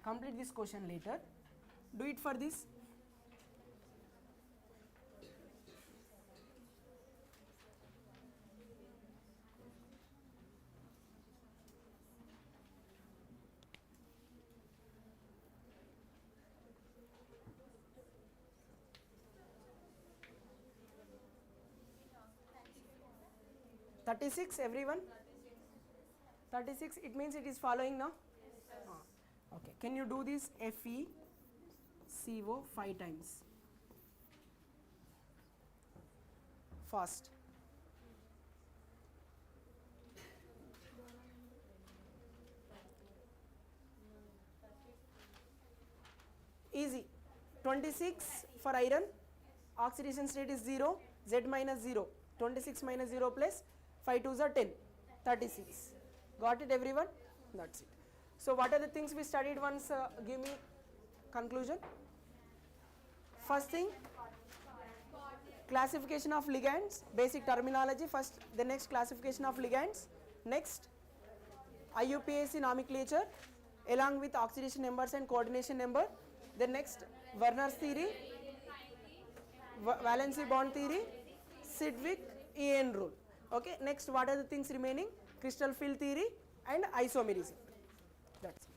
Complete this question later. Do it for this. Thirty-six, everyone? 36, it means it is following now? Okay, can you do this FeCO 5 times? Fast. Easy. 26 for iron, oxidation state is 0, Z minus 0, 26 minus 0 plus 5 2s are 10, 36. Got it, everyone? That's it. So what are the things we studied once? Give me conclusion. First thing, classification of ligands, basic terminology first, the next classification of ligands, next IUPAC nomenclature along with oxidation numbers and coordination number, the next Werner's theory, valency bond theory, Sidgwick EAN rule. Okay, next what are the things remaining? Crystal field theory and isomerism. That's it.